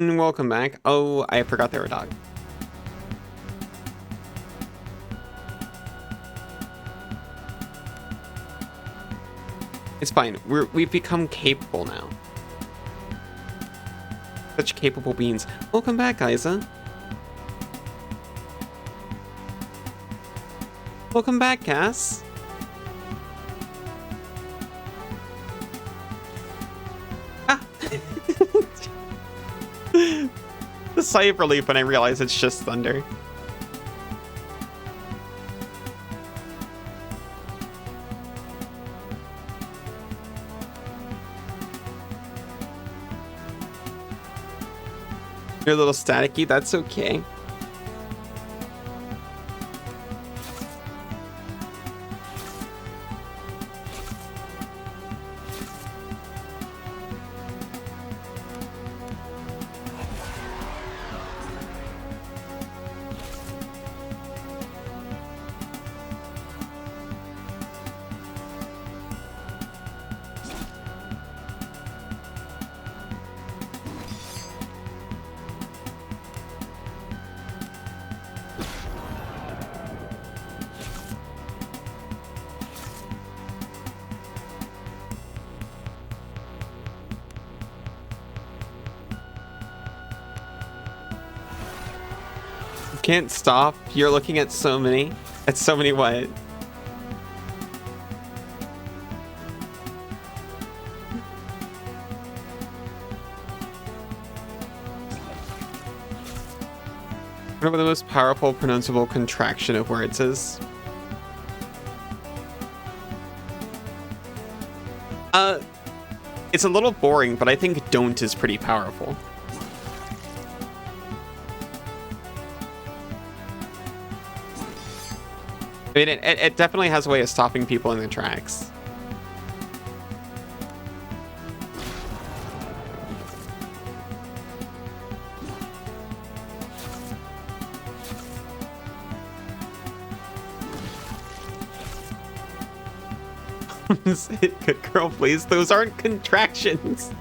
Welcome back. Oh, I forgot they were a dog. It's fine. We've become capable now. Such capable beings. Welcome back, Isa. Welcome back, Cass. Ah! The sigh of relief when I realize it's just thunder. You're a little staticky, that's okay. Can't stop. You're looking at so many. At so many what? Whatever the most powerful pronounceable contraction of words is. It's a little boring, but I think don't is pretty powerful. I mean, it definitely has a way of stopping people in their tracks. Good girl, please. Those aren't contractions.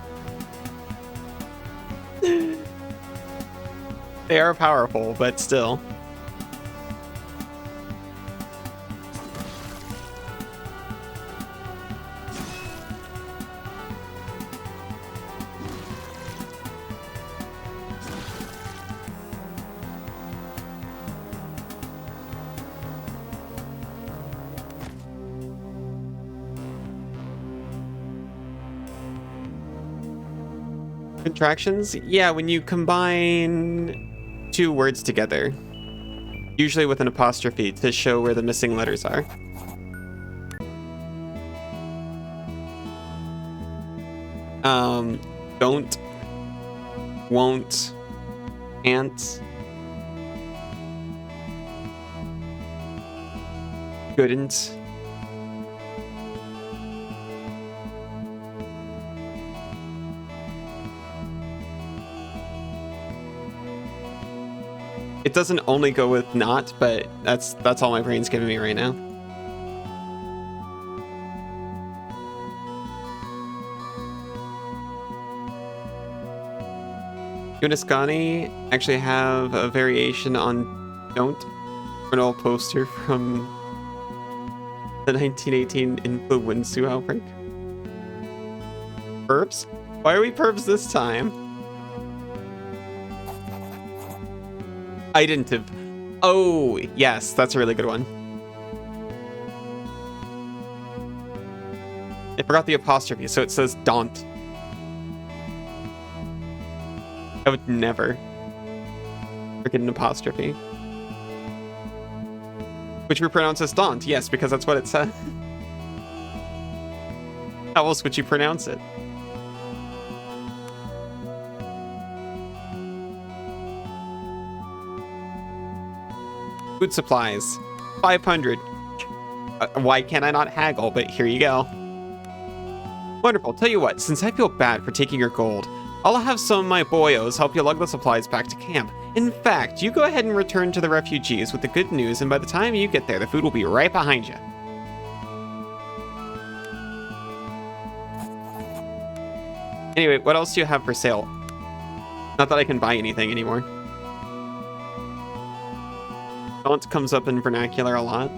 They are powerful, but still. Contractions? Yeah, when you combine two words together, usually with an apostrophe to show where the missing letters are. Don't, won't, can't, couldn't. It doesn't only go with not, but that's all my brain's giving me right now. Uniscani actually have a variation on don't, an old poster from the 1918 influenza outbreak. Perps? Why are we perps this time? Identive. Oh, yes, that's a really good one. I forgot the apostrophe, so it says don't. I would never forget an apostrophe. Which we pronounce as don't, yes, because that's what it said. How else would you pronounce it? Food supplies, 500. Why can't I not haggle? But here you go. Wonderful. Tell you what, since I feel bad for taking your gold, I'll have some of my boyos help you lug the supplies back to camp. In fact, you go ahead and return to the refugees with the good news, and by the time you get there, the food will be right behind you. Anyway, what else do you have for sale? Not that I can buy anything anymore. Taunt comes up in vernacular a lot.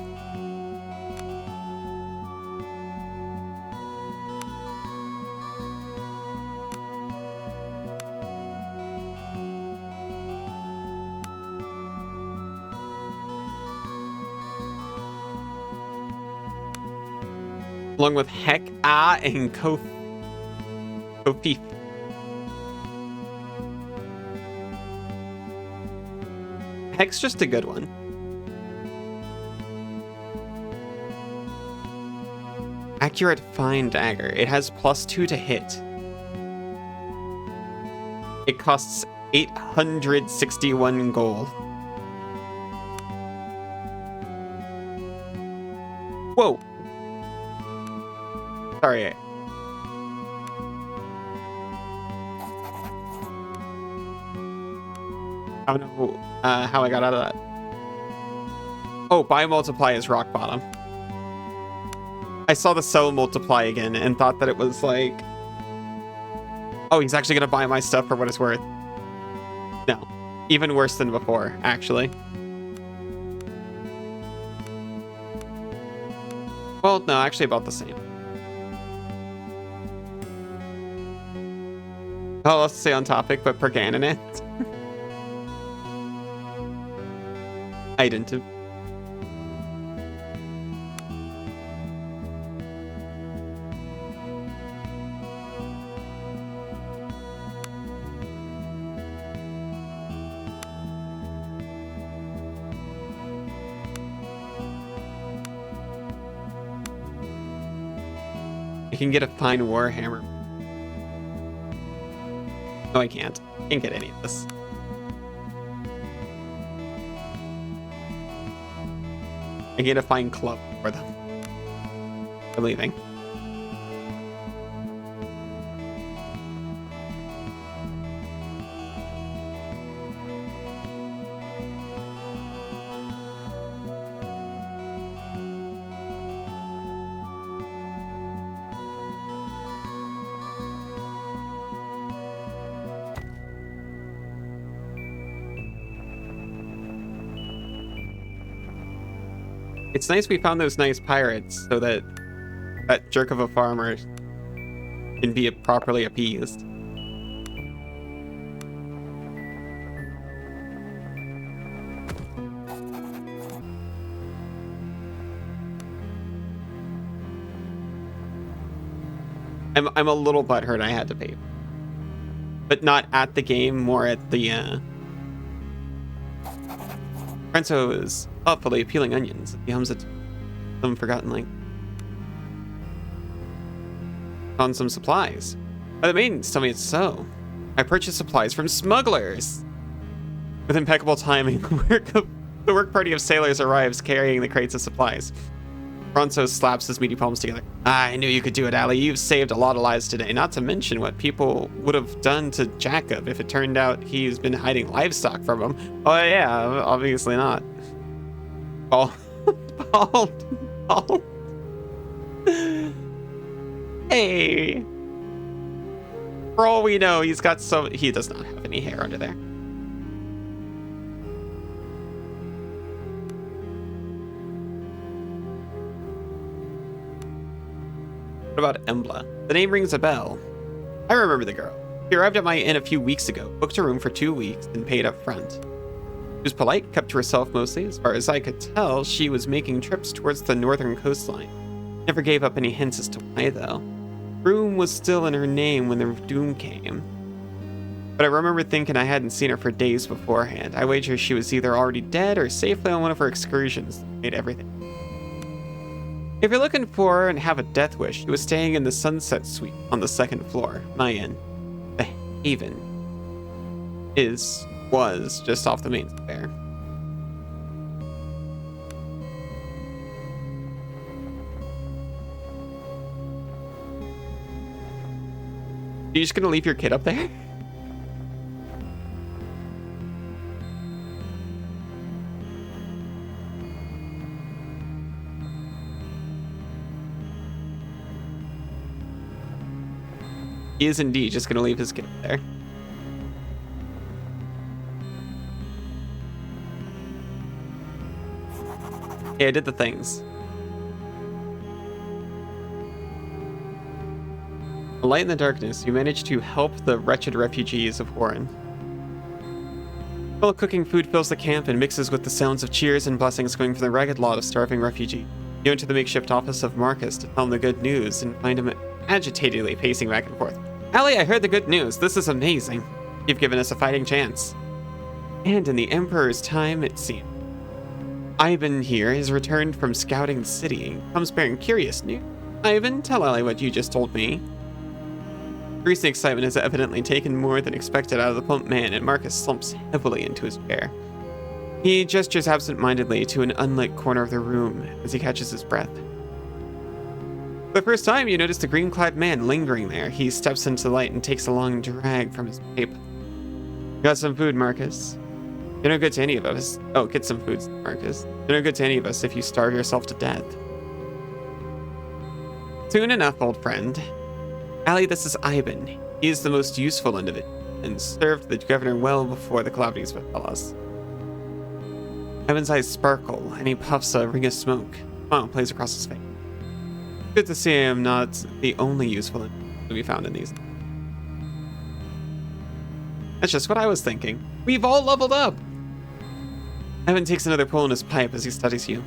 Along with Heck, Ah, and Kofi. Heck's just a good one. Accurate fine dagger. It has +2 to hit. It costs 861 gold. Whoa. Sorry. I don't know how I got out of that. Oh, buy multiply is rock bottom. I saw the sell multiply again and thought that it was like, oh, he's actually gonna buy my stuff for what it's worth. No, even worse than before, actually. Well, no, actually about the same. Oh, let's stay on topic, but Perganon it. I didn't. I can get a fine warhammer. No, I can't. Can't get any of this. I get a fine club for them. I'm leaving. It's nice we found those nice pirates so that that jerk of a farmer can be properly appeased. I'm a little butthurt I had to pay. But not at the game, more at the Renzo is thoughtfully peeling onions. He hums at some forgotten link. On some supplies. Oh, the maidens tell me it's so. I purchased supplies from smugglers. With impeccable timing, the work party of sailors arrives carrying the crates of supplies. Bronzo slaps his meaty palms together. I knew you could do it, Allie. You've saved a lot of lives today. Not to mention what people would have done to Jacob if it turned out he's been hiding livestock from him. Oh yeah, obviously not. Paul. Paul. Hey. For all we know, he does not have any hair under there. What about Embla? The name rings a bell. I remember the girl. She arrived at my inn a few weeks ago, booked a room for 2 weeks, and paid up front. She was polite, kept to herself mostly. As far as I could tell, she was making trips towards the northern coastline. Never gave up any hints as to why, though. Room was still in her name when the doom came. But I remember thinking I hadn't seen her for days beforehand. I wager she was either already dead or safely on one of her excursions that made everything. If you're looking for her and have a death wish, she was staying in the Sunset Suite on the 2nd floor. My inn. The Haven. Was just off the main square. You just gonna leave your kid up there? He is indeed just gonna leave his kid up there. Hey, I did the things. A light in the darkness, you managed to help the wretched refugees of Horryn. While cooking food fills the camp and mixes with the sounds of cheers and blessings coming from the ragged lot of starving refugees. You enter the makeshift office of Marcus to tell him the good news and find him agitatedly pacing back and forth. Allie, I heard the good news. This is amazing. You've given us a fighting chance. And in the Emperor's time, it seems. Ivan here has returned from scouting the city and comes bearing curious news. Ivan, tell Allie what you just told me. Recent excitement has evidently taken more than expected out of the plump man, and Marcus slumps heavily into his chair. He gestures absent-mindedly to an unlit corner of the room as he catches his breath. For the first time, you notice a green-clad man lingering there. He steps into the light and takes a long drag from his pipe. Got some food, Marcus. You're no good to any of us. Oh, get some food, Marcus. You're no good to any of us if you starve yourself to death. Soon enough, old friend. Allie, this is Ivan. He is the most useful individual and served the governor well before the calamities befell us. Ivan's eyes sparkle, and he puffs a ring of smoke. A smile plays across his face. Good to see I am not the only useful individual to be found in these. That's just what I was thinking. We've all leveled up! Ivan takes another pull in his pipe as he studies you.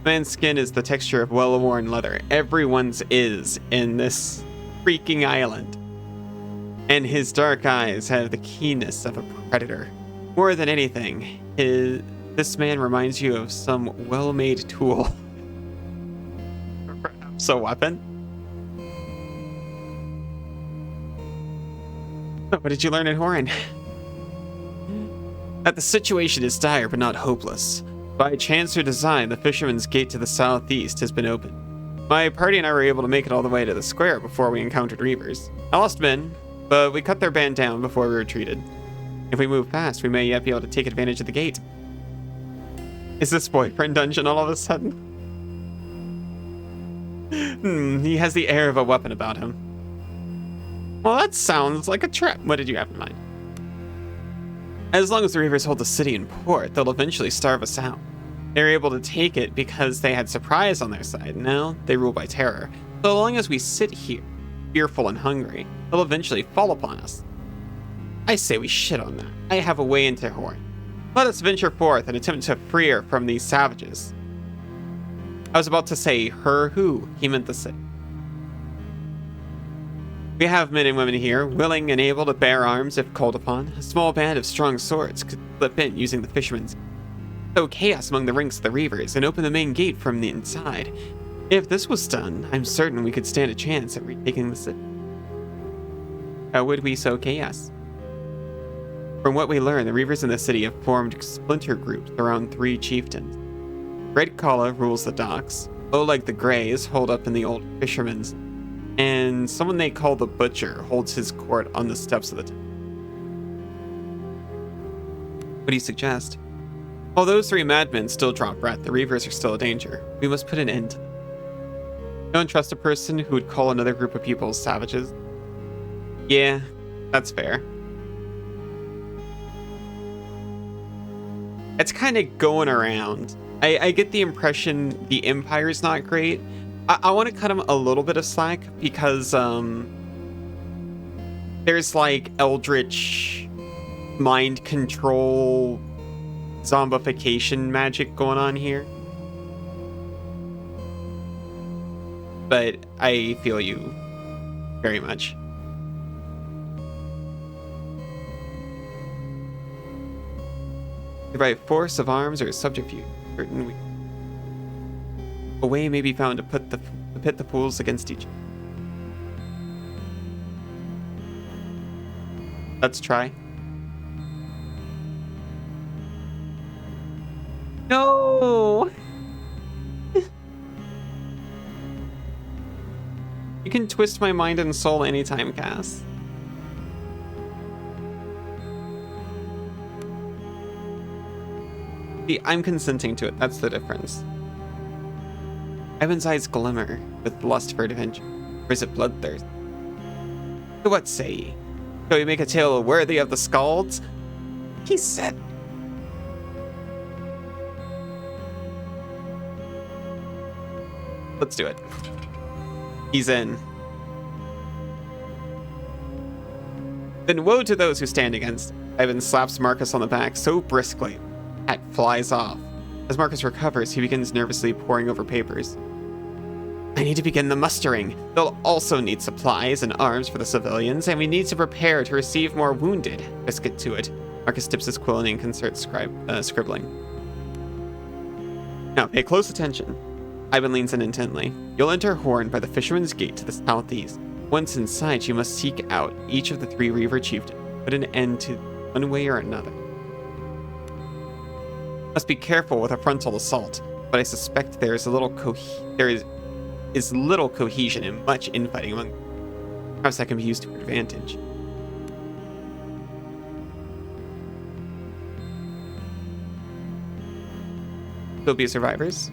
The man's skin is the texture of well-worn leather. Everyone's is in this freaking island. And his dark eyes have the keenness of a predator. More than anything, this man reminds you of some well-made tool. Perhaps a weapon? What did you learn at Horryn? That the situation is dire but not hopeless. By chance or design, the Fisherman's Gate to the southeast has been opened. My party and I were able to make it all the way to the square before we encountered Reavers. I lost men, but we cut their band down before we retreated. If we move fast, we may yet be able to take advantage of the gate. Is this boyfriend dungeon all of a sudden? He has the air of a weapon about him. Well, that sounds like a trap. What did you have in mind? As long as the Reavers hold the city in port, they'll eventually starve us out. They were able to take it because they had surprise on their side. Now they rule by terror. So long as we sit here, fearful and hungry, they'll eventually fall upon us. I say we shit on that. I have a way into Horryn. Let us venture forth and attempt to free her from these savages. I was about to say her who. He meant the city. We have men and women here, willing and able to bear arms if called upon. A small band of strong swords could slip in using the fishermen's. Sow chaos among the ranks of the Reavers and open the main gate from the inside. If this was done, I'm certain we could stand a chance at retaking the city. How would we sow chaos? From what we learn, the Reavers in the city have formed splinter groups around 3 chieftains. Red Kala rules the docks. Oleg the Grey is holed up in the old fisherman's. And someone they call the Butcher holds his court on the steps of the town. What do you suggest? While those 3 madmen still draw breath, the Reavers are still a danger. We must put an end to them. Don't trust a person who would call another group of people savages. Yeah, that's fair. It's kind of going around. I get the impression the Empire's not great. I want to cut him a little bit of slack because there's like eldritch mind control zombification magic going on here. But I feel you very much. By force of arms or subterfuge, certain a way may be found to pit the fools against each other. Let's try. No! You can twist my mind and soul anytime, Cass. See, I'm consenting to it. That's the difference. Ivan's eyes glimmer with lust for adventure. Or is it bloodthirst? So what say ye? Shall we make a tale worthy of the SKALDs? He said. Let's do it. He's in. Then woe to those who stand against it. Ivan slaps Marcus on the back so briskly, the hat flies off. As Marcus recovers, he begins nervously poring over papers. I need to begin the mustering. They'll also need supplies and arms for the civilians, and we need to prepare to receive more wounded. Let's get to it. Marcus dips his quill in ink and starts scribbling. Now, pay close attention. Ivan leans in intently. You'll enter Horryn by the Fisherman's Gate to the southeast. Once inside, you must seek out each of the 3 Reaver chieftains. Put an end to one way or another. Must be careful with a frontal assault, but I suspect there is little cohesion and much infighting among them. Perhaps that can be used to your advantage. There'll be survivors?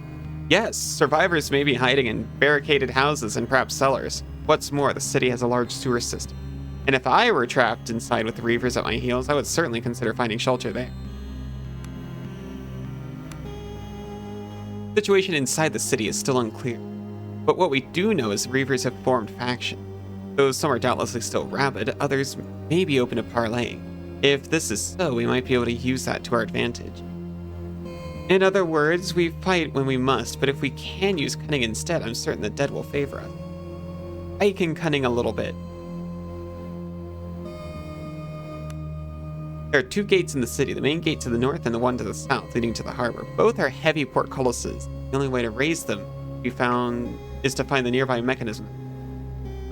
Yes, survivors may be hiding in barricaded houses and perhaps cellars. What's more, the city has a large sewer system. And if I were trapped inside with the Reavers at my heels, I would certainly consider finding shelter there. The situation inside the city is still unclear. But what we do know is the Reavers have formed faction. Though some are doubtlessly still rabid, others may be open to parleying. If this is so, we might be able to use that to our advantage. In other words, we fight when we must, but if we can use cunning instead, I'm certain the dead will favor us. I can cunning a little bit. There are 2 gates in the city, the main gate to the north and the one to the south, leading to the harbor. Both are heavy portcullises. The only way to raise them is to find the nearby mechanism.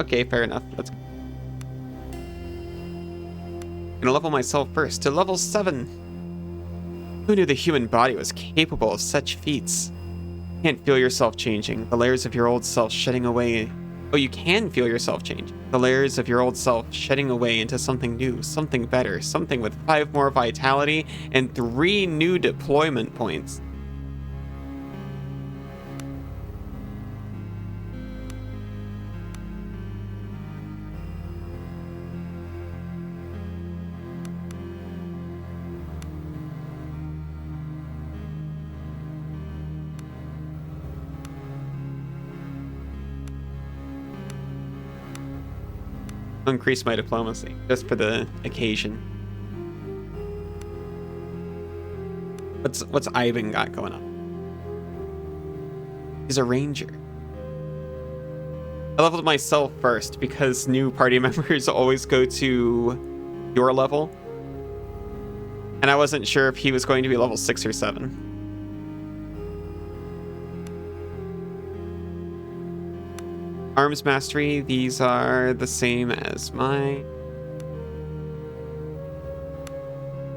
Okay, fair enough. Let's go. Gonna level myself first to level 7. Who knew the human body was capable of such feats? You can't feel yourself changing, the layers of your old self shedding away. Oh, you can feel yourself change. The layers of your old self shedding away into something new, something better, something with 5 more vitality and 3 new deployment points. Increase my diplomacy, just for the occasion. What's Ivan got going on? He's a ranger. I leveled myself first because new party members always go to your level. And I wasn't sure if he was going to be level 6 or 7. Arms mastery, these are the same as mine.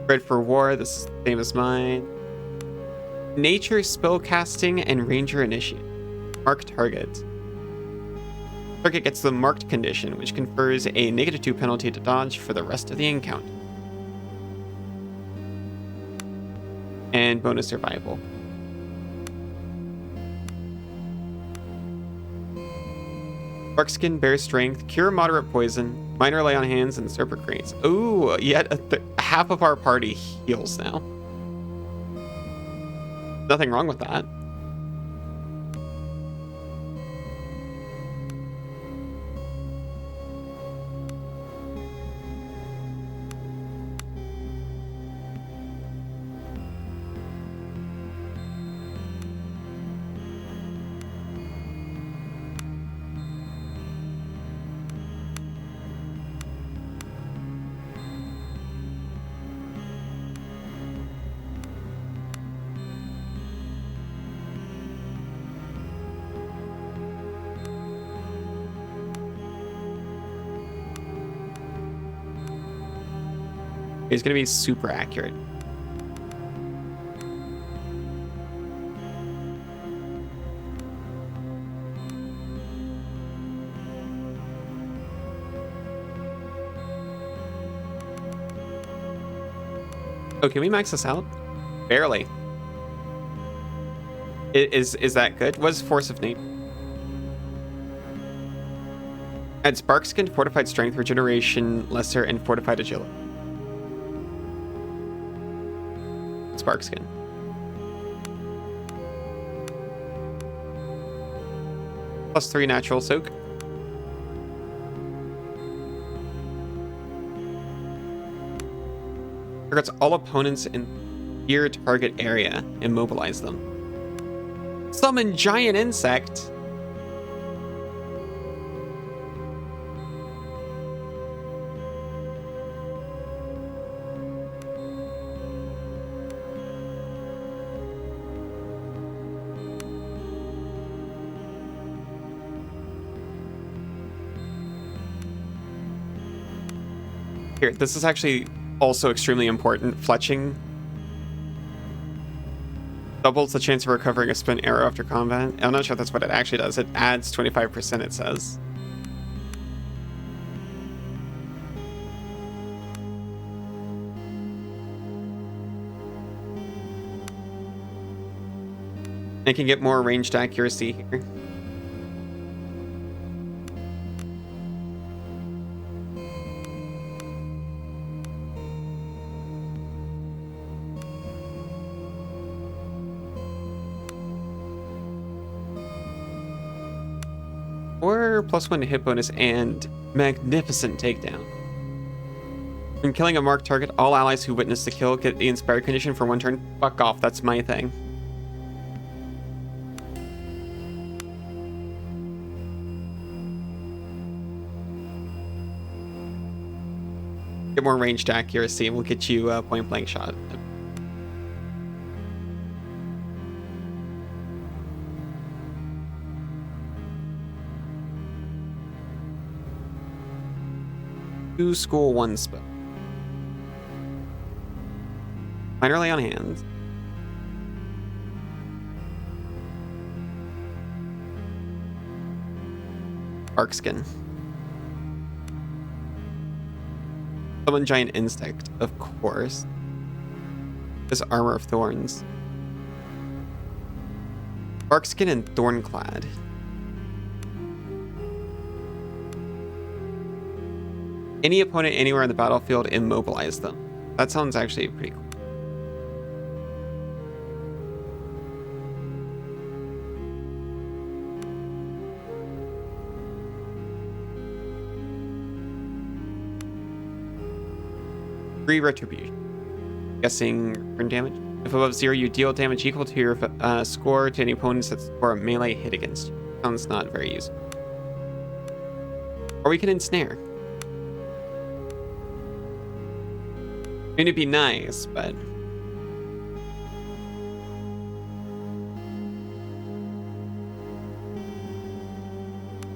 Bred for war, this is the same as mine. Nature, spellcasting, and ranger initiate. Mark target. Target gets the marked condition, which confers a -2 penalty to dodge for the rest of the encounter. And bonus survival. Barkskin, bear strength, cure moderate poison, minor lay on hands, and serpent grains. Ooh, yet half of our party heals now. Nothing wrong with that. It's going to be super accurate. Oh, can we max this out? Barely. Is that good? What's force of nature? Adds Barkskin, fortified strength, regeneration, lesser, and fortified agility. Barkskin. +3 natural soak. Targets all opponents in your target area. Immobilize them. Summon giant insect. Here, this is actually also extremely important. Fletching doubles the chance of recovering a spent arrow after combat. I'm not sure if that's what it actually does. It adds 25%, it says. It can get more ranged accuracy here. Or +1 hit bonus and magnificent takedown. When killing a marked target, all allies who witness the kill get the inspired condition for 1 turn. Fuck off, that's my thing. Get more ranged accuracy and we'll get you a point blank shot. Two school 1 spell. Minor lay on hand. Bark skin. Summon giant insect, of course. This armor of thorns. Bark skin and thornclad. Any opponent anywhere on the battlefield, immobilize them. That sounds actually pretty cool. Free retribution. Guessing return damage. If above 0, you deal damage equal to your score to any opponents that score a melee hit against you. Sounds not very useful. Or we can ensnare. I mean, it'd be nice, but...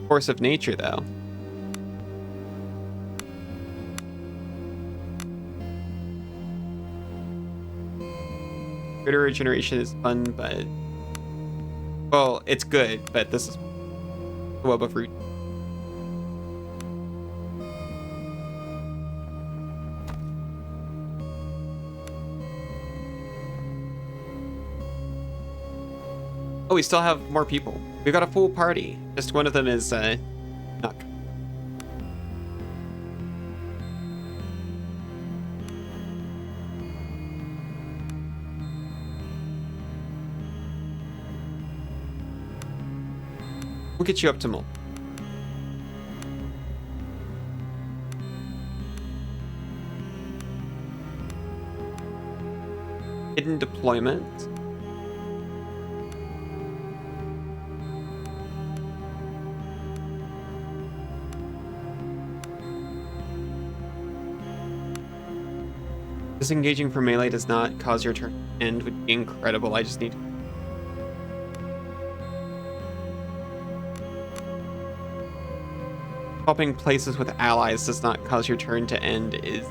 Force of nature, though. Critter regeneration is fun, but... Well, it's good, but this is... Web of Root. Oh, we still have more people. We've got a full party. Just one of them is, Nuck. We'll get you up to Mul. Hidden deployment. Disengaging from melee does not cause your turn to end, would be incredible. I just need... Swapping places with allies does not cause your turn to end is...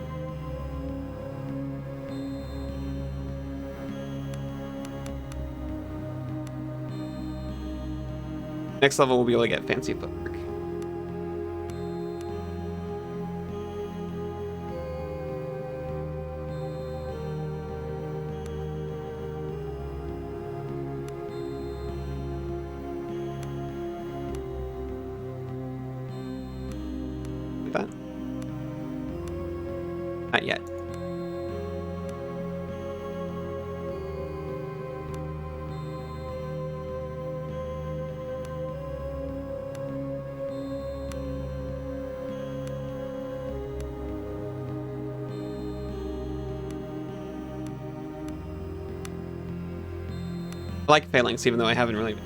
Next level we'll be able to get fancy footwork. That? Not yet. I like phalanx, even though I haven't really...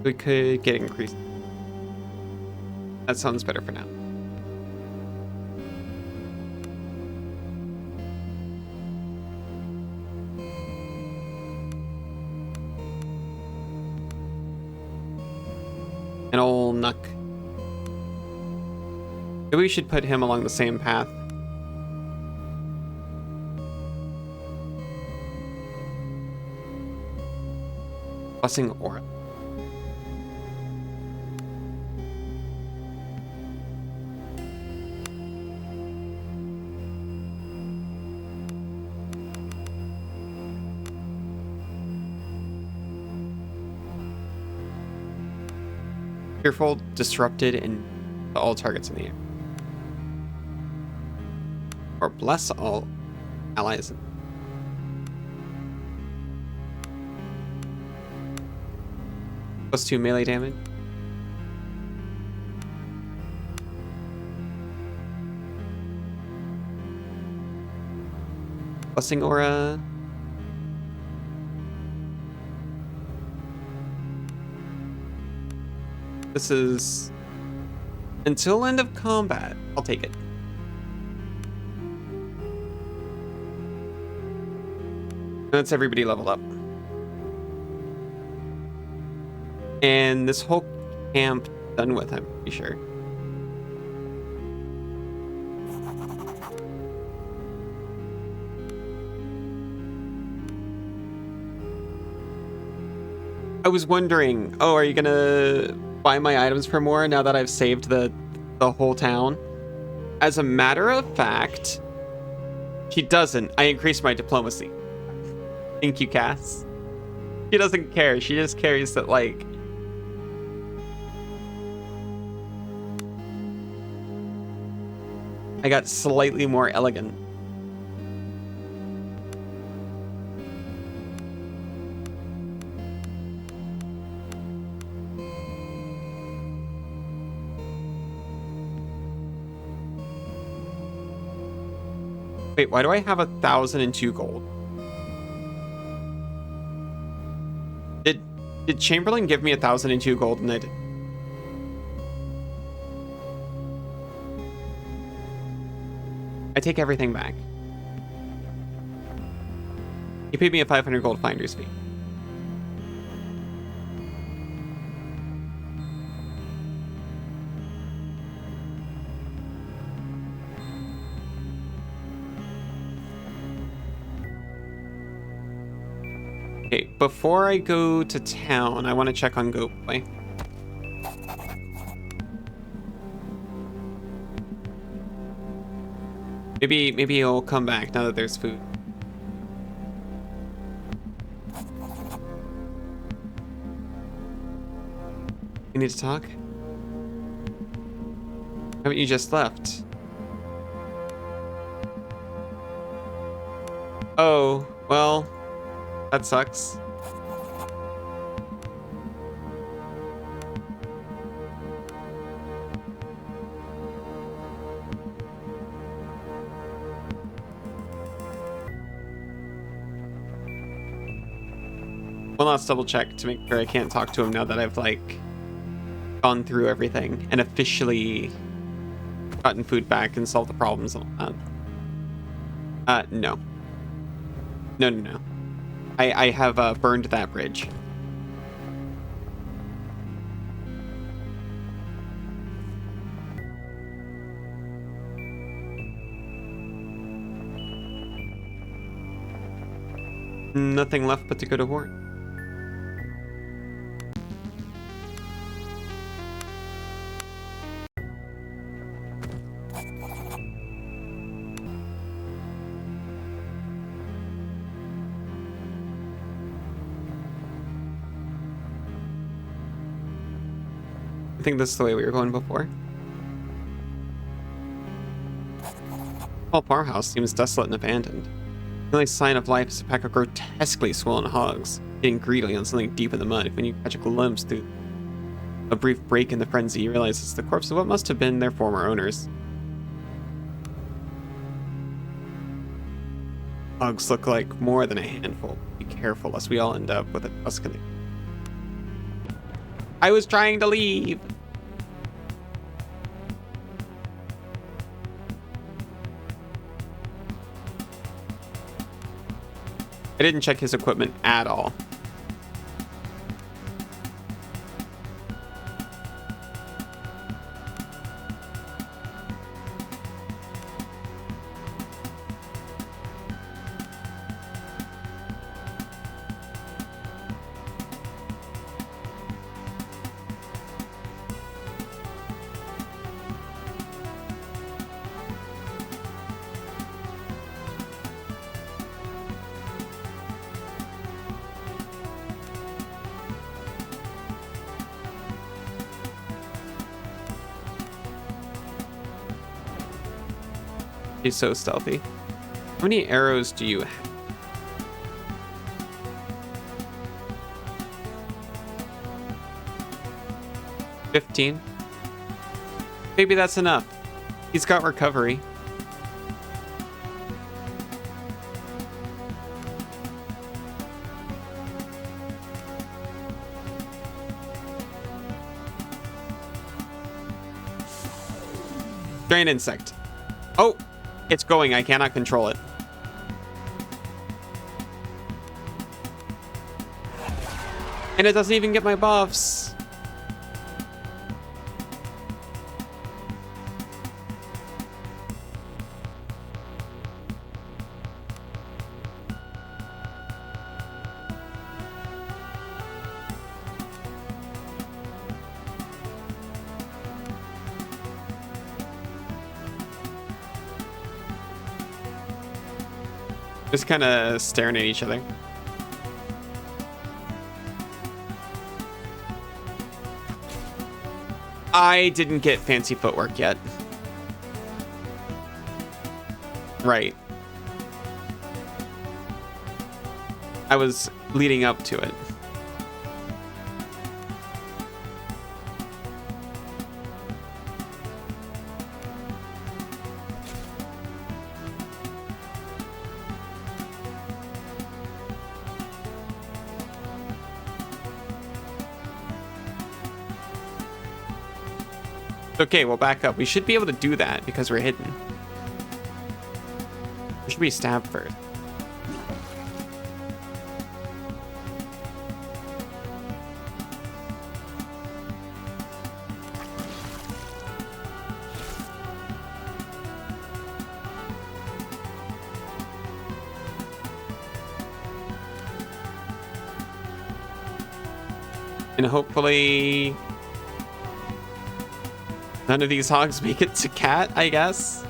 We could get increased. That sounds better for now. An old Nuck. Maybe we should put him along the same path. Blessing Aura. Fearful, disrupted, and all targets in the air. Or bless all allies. +2 melee damage. Blessing Aura. This is until end of combat. I'll take it. That's everybody leveled up. And this whole camp done with, I'm pretty sure. I was wondering, oh, are you gonna buy my items for more now that I've saved the whole town? As a matter of fact, she doesn't. I increased my diplomacy. Thank you, Cass. She doesn't care. She just cares that, like, I got slightly more elegant. Wait, why do I have 1,002 gold? Did Chamberlain give me 1,002 gold and I did? I take everything back. He paid me a 500 gold finder's fee. Okay, before I go to town, I want to check on Goat Boy. Maybe he'll come back now that there's food. You need to talk? Haven't you just left? Oh, well, that sucks. Well, let's double check to make sure I can't talk to him now that I've, like, gone through everything and officially gotten food back and solved the problems. No. No. I have burned that bridge. Nothing left but to go to Horryn. I think this is the way we were going before. Small farmhouse seems desolate and abandoned. The only sign of life is a pack of grotesquely swollen hogs, getting greedily on something deep in the mud. When you catch a glimpse through a brief break in the frenzy, you realize it's the corpse of what must have been their former owners. Hogs look like more than a handful. Be careful, lest we all end up with a Tuscany. I was trying to leave! I didn't check his equipment at all. He's so stealthy. How many arrows do you have? 15. Maybe that's enough. He's got recovery. Giant insect. Oh! It's going. I cannot control it. And it doesn't even get my buffs. Just kind of staring at each other. I didn't get fancy footwork yet. Right. I was leading up to it. Okay, we'll back up. We should be able to do that because we're hidden. We should be stabbed first. And hopefully none of these hogs make it to Cat, I guess.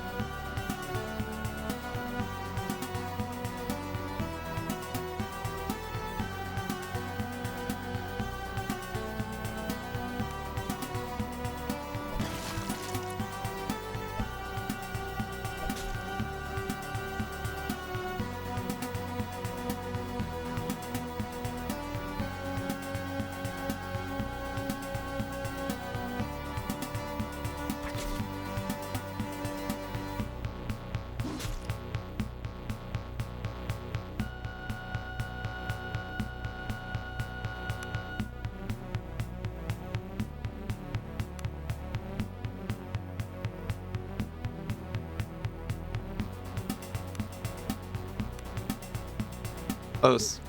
Close.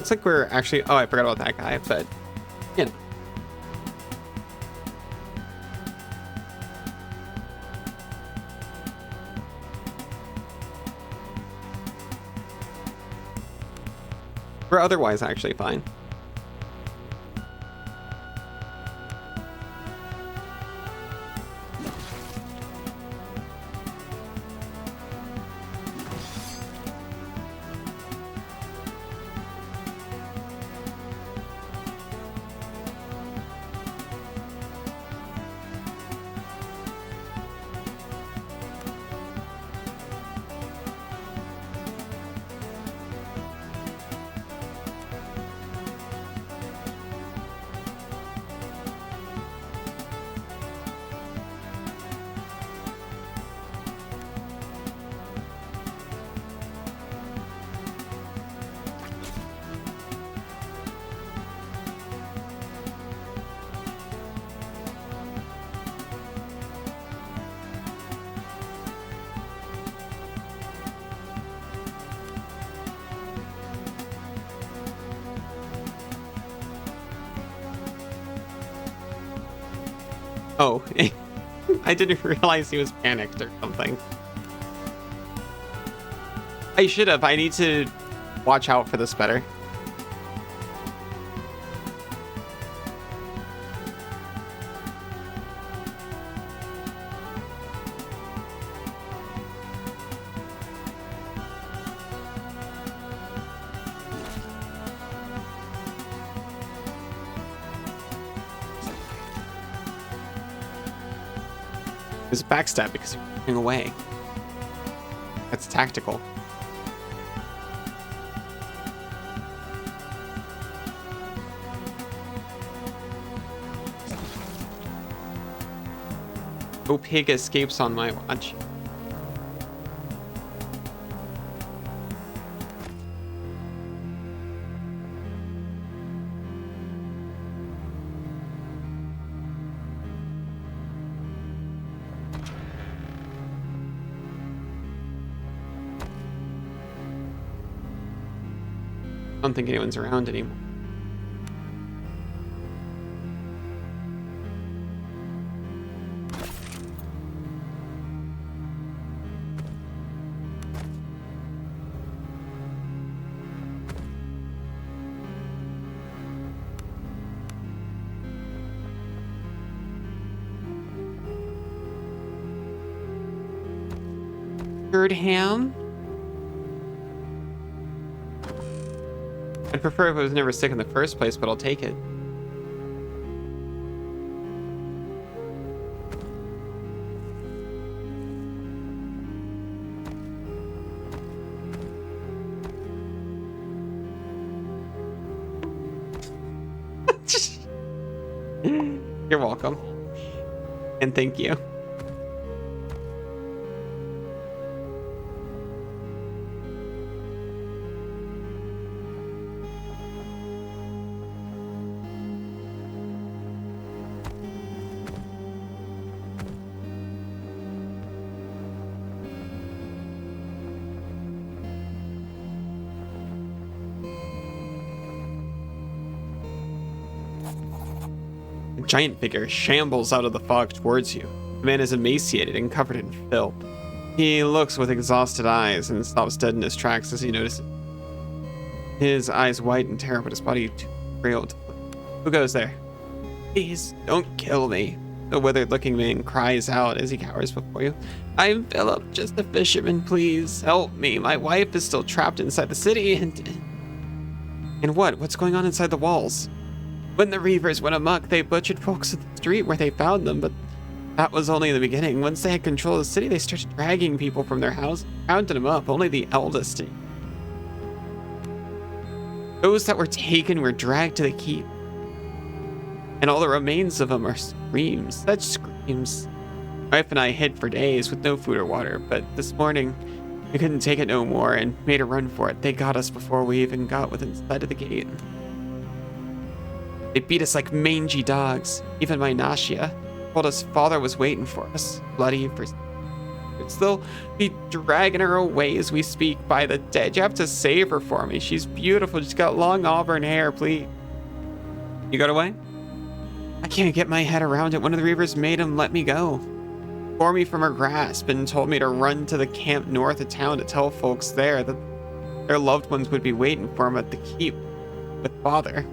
Looks like we're actually... Oh, I forgot about that guy, but, you know. We're otherwise actually fine. Oh, I didn't realize he was panicked or something. I should have. I need to watch out for this better. It was a backstab because you're running away. That's tactical. No pig escapes on my watch. I don't think anyone's around anymore. Cured ham? I'd prefer if it was never sick in the first place, but I'll take it. You're welcome. And thank you. A giant figure shambles out of the fog towards you. The man is emaciated and covered in filth. He looks with exhausted eyes and stops dead in his tracks as he notices. His eyes white in terror, but his body too frail to flee. Who goes there? Please, don't kill me. The withered-looking man cries out as he cowers before you. I'm Philip, just a fisherman, please. Help me. My wife is still trapped inside the city And what? What's going on inside the walls? When the Reavers went amok, they butchered folks in the street where they found them, but that was only the beginning. Once they had control of the city, they started dragging people from their house, rounding them up. Only the eldest. Those that were taken were dragged to the keep. And all the remains of them are screams. Such screams. My wife and I hid for days with no food or water, but this morning, we couldn't take it no more and made a run for it. They got us before we even got within sight of the gate. They beat us like mangy dogs. Even my Nashia told us father was waiting for us, bloody for... secrets. They'll be dragging her away as we speak by the dead. You have to save her for me. She's beautiful. She's got long auburn hair, please. You got away? I can't get my head around it. One of the Reavers made him let me go. Tore me from her grasp and told me to run to the camp north of town to tell folks there that their loved ones would be waiting for him at the keep with father.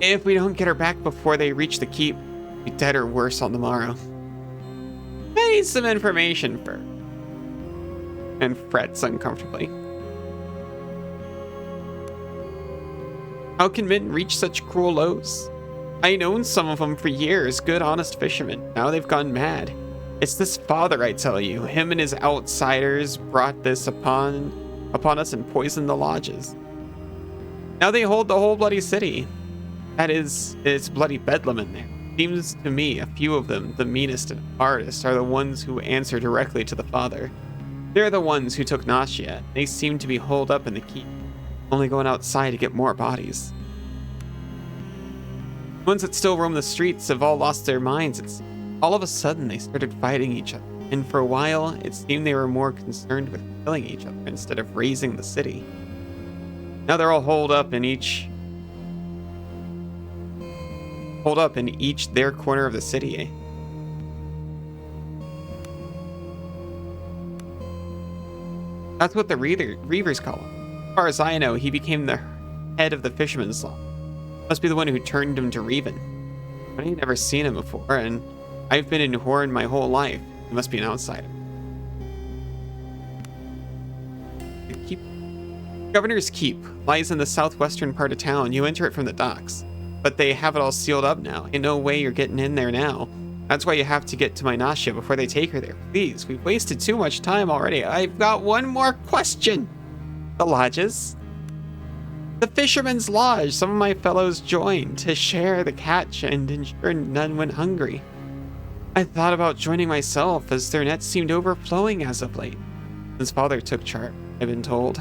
If we don't get her back before they reach the keep, we'll be dead or worse on the morrow. I need some information first. And frets uncomfortably. How can men reach such cruel lows? I known some of them for years, good honest fishermen. Now they've gone mad. It's this father, I tell you. Him and his outsiders brought this upon us and poisoned the lodges. Now they hold the whole bloody city. That is, it's bloody bedlam in there. Seems to me a few of them, the meanest and hardest, are the ones who answer directly to the father. They're the ones who took Nausea. They seem to be holed up in the keep, only going outside to get more bodies. The ones that still roam the streets have all lost their minds. All of a sudden they started fighting each other, and for a while it seemed they were more concerned with killing each other instead of raising the city. Now they're all holed up in each their corner of the city, eh? That's what the Reavers call him. As far as I know, he became the head of the Fisherman's Law. Must be the one who turned him to Reaven. But I ain't never seen him before, and I've been in Horryn my whole life. He must be an outsider. The keep. Governor's Keep lies in the southwestern part of town. You enter it from the docks. But they have it all sealed up now. Ain't no way you're getting in there now. That's why you have to get to my Nausea before they take her there. Please, we've wasted too much time already. I've got one more question. The lodges? The Fisherman's Lodge. Some of my fellows joined to share the catch and ensure none went hungry. I thought about joining myself as their nets seemed overflowing as of late. Since father took charge, I've been told.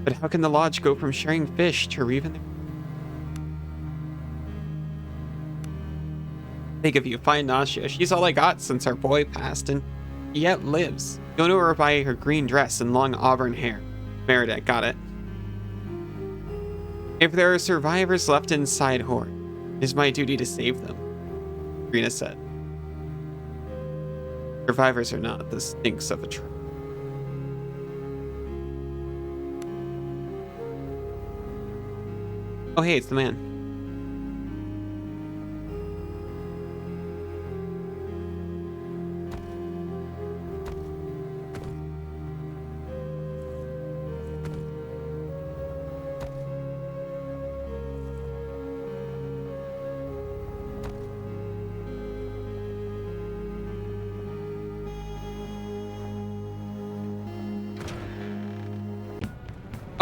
But how can the lodge go from sharing fish to Reaven? Think if you find Nausea, she's all I got since our boy passed and yet lives. You'll know her by her green dress and long auburn hair. Meredith, got it. If there are survivors left inside Horryn, it is my duty to save them, Rena said. Survivors are not the stinks of a trap. Oh hey, it's the man.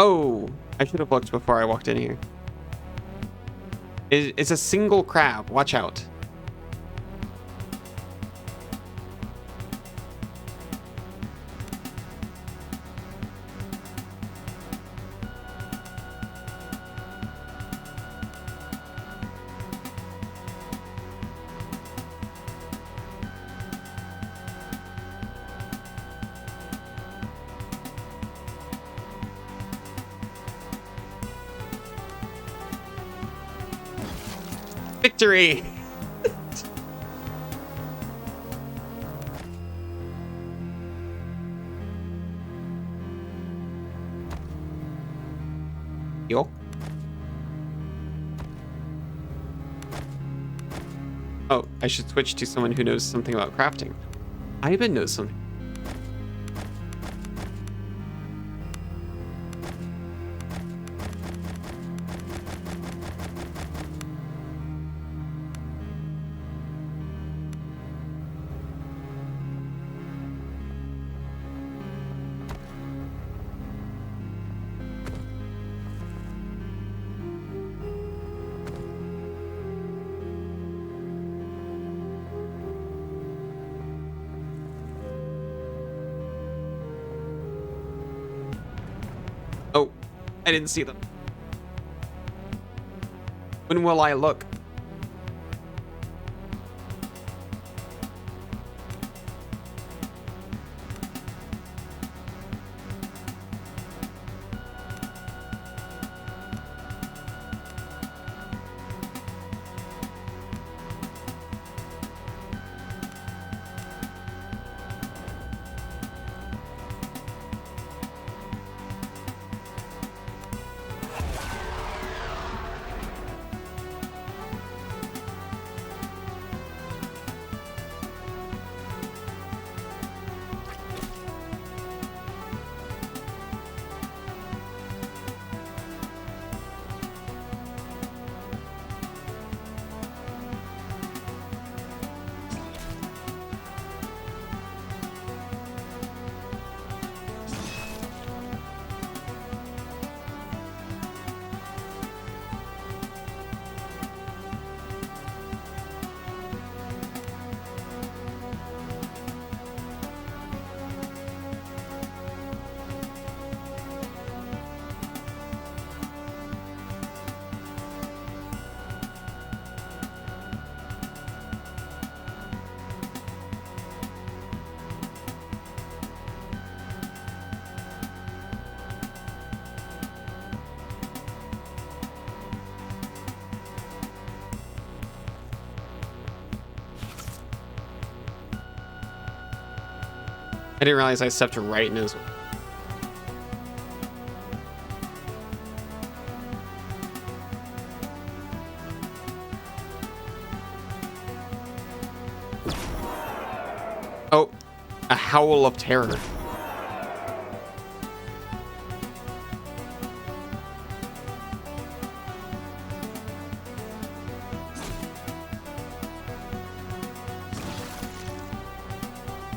Oh, I should have looked before I walked in here. It's a single crab. Watch out. Victory! Yo. Oh, I should switch to someone who knows something about crafting. Ivan knows something. Oh, I didn't see them. When will I look? I didn't realize I stepped right in his way. Oh, a howl of terror.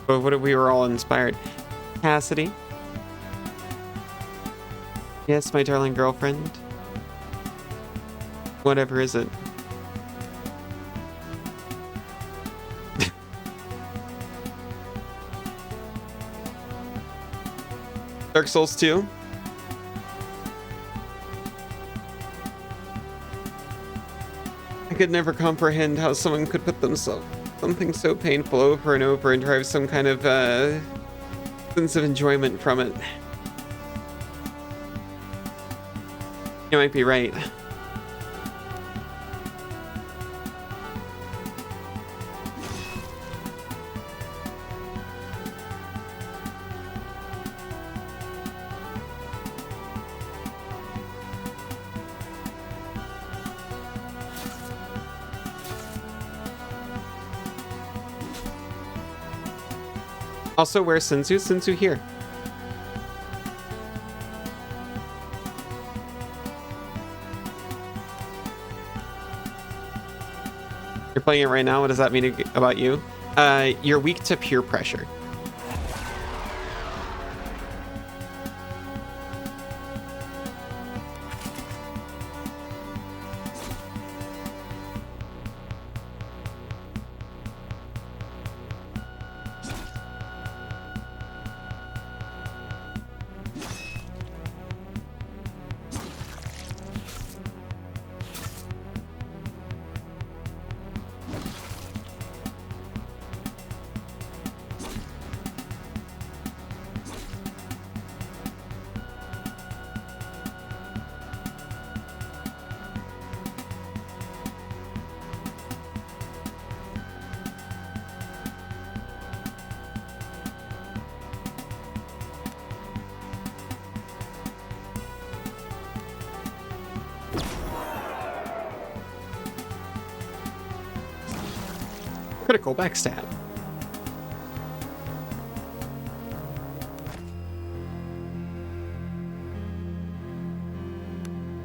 But what if we were all inspired? Cassidy? Yes, my darling girlfriend? Whatever is it? Dark Souls 2? I could never comprehend how someone could put themselves something so painful over and over and derive some kind of sense of enjoyment from it. You might be right. Also, where's Senzu? Senzu here. You're playing it right now? What does that mean about you? You're weak to peer pressure. Critical backstab.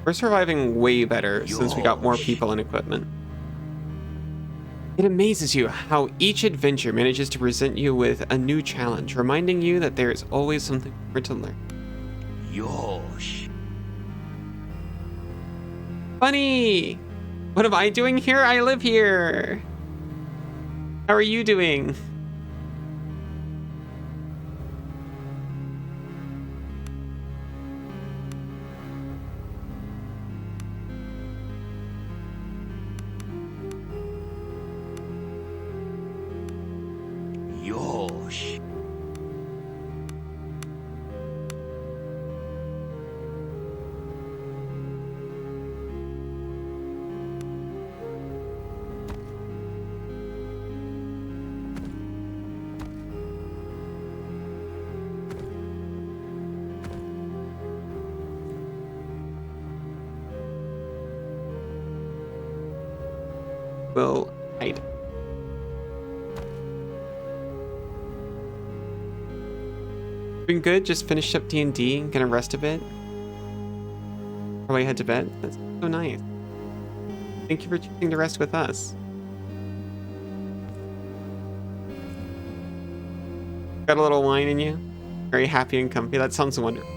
We're surviving way better since we got more people and equipment. It amazes you how each adventure manages to present you with a new challenge, reminding you that there is always something more to learn. Yosh. Funny! What am I doing here? I live here! How are you doing? Yosh. Will hide. Doing good, just finished up D&D, gonna rest a bit. Probably head to bed. That's so nice. Thank you for choosing to rest with us. Got a little wine in you? Very happy and comfy. That sounds wonderful.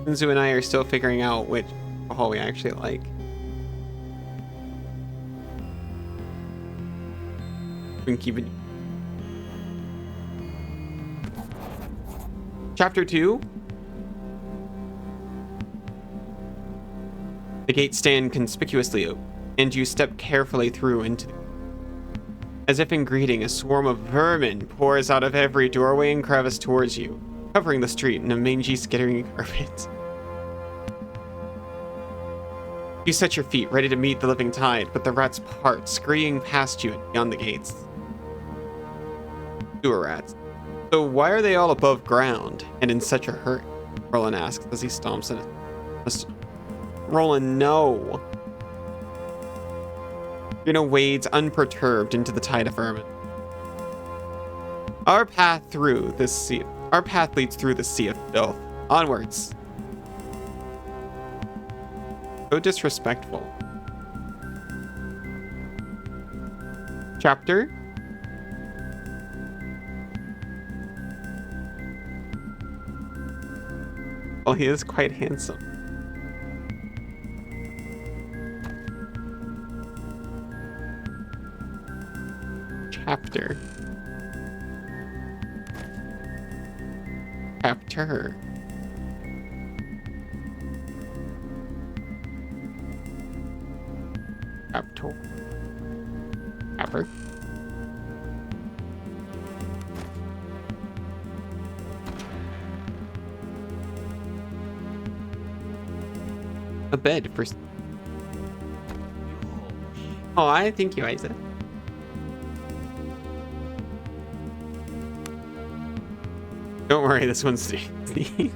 Senzu and I are still figuring out which alcohol we actually like. Been keeping. Chapter 2. The gates stand conspicuously open, and you step carefully through into. As if in greeting, a swarm of vermin pours out of every doorway and crevice towards you, covering the street in a mangy, skittering carpet. You set your feet, ready to meet the living tide, but the rats part, scurrying past you and beyond the gates. Sewer rats. So why are they all above ground and in such a hurry? Roland asks as he stomps in it. Roland, no. Reno wades unperturbed into the tide of vermin. Our path leads through the sea of filth. Onwards. So disrespectful. Chapter? Well, he is quite handsome. Chapter. Chapter. Chapter. Chapter. A bed for. Oh, I thank you, Isaac. Don't worry, this one's easy.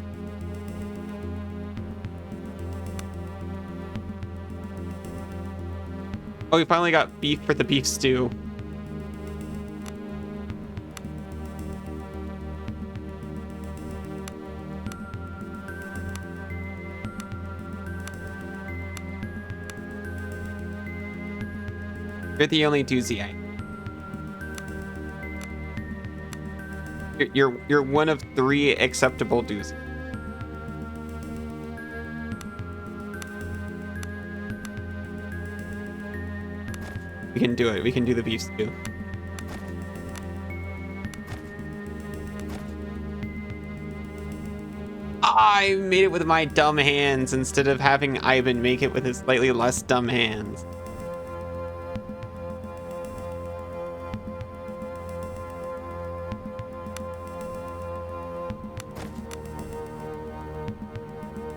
Oh, we finally got beef for the beef stew. You're the only doozy I. You're one of 3 acceptable doozies. We can do it. We can do the beef stew. I made it with my dumb hands instead of having Ivan make it with his slightly less dumb hands.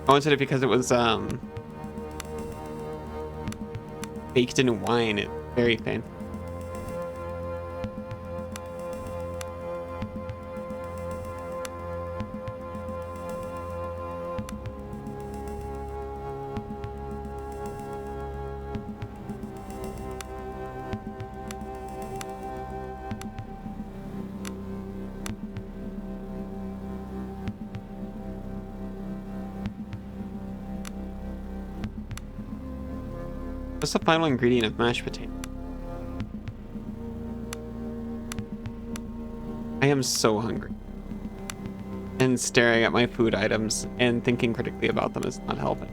I wanted it because it was baked in wine. It's very thin. What's the final ingredient of mashed potato? I am so hungry. And staring at my food items and thinking critically about them is not helping.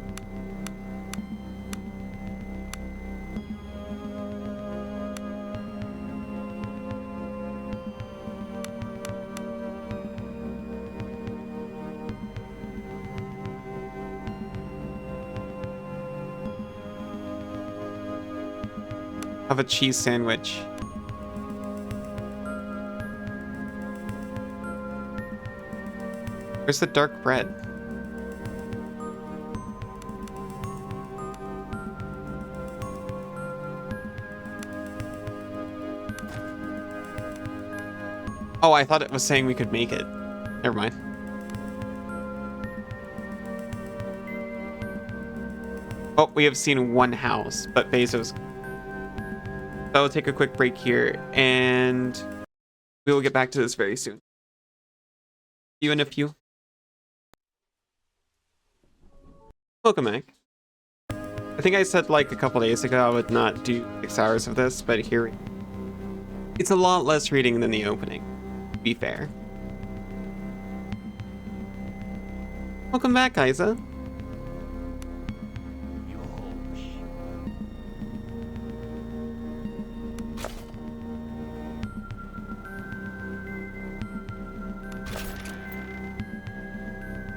Have a cheese sandwich. Where's the dark bread? Oh, I thought it was saying we could make it. Never mind. Oh, we have seen one house, but Bezos. So I'll take a quick break here, and we will get back to this very soon. See you in a few. Welcome back. I think I said like a couple days ago I would not do 6 hours of this, but here it's a lot less reading than the opening, to be fair. Welcome back, Isa.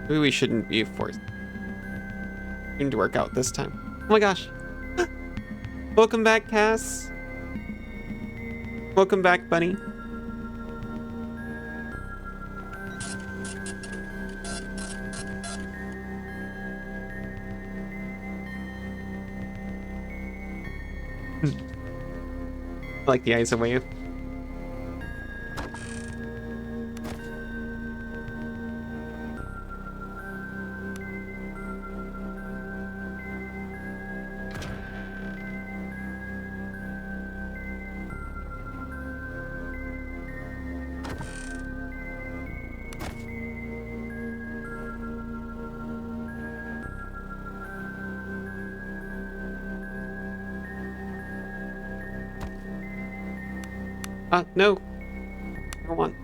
Maybe we shouldn't be forced to work out this time. Oh my gosh. Welcome back, Cass. Welcome back, bunny. I like the ice wave. No. I don't want.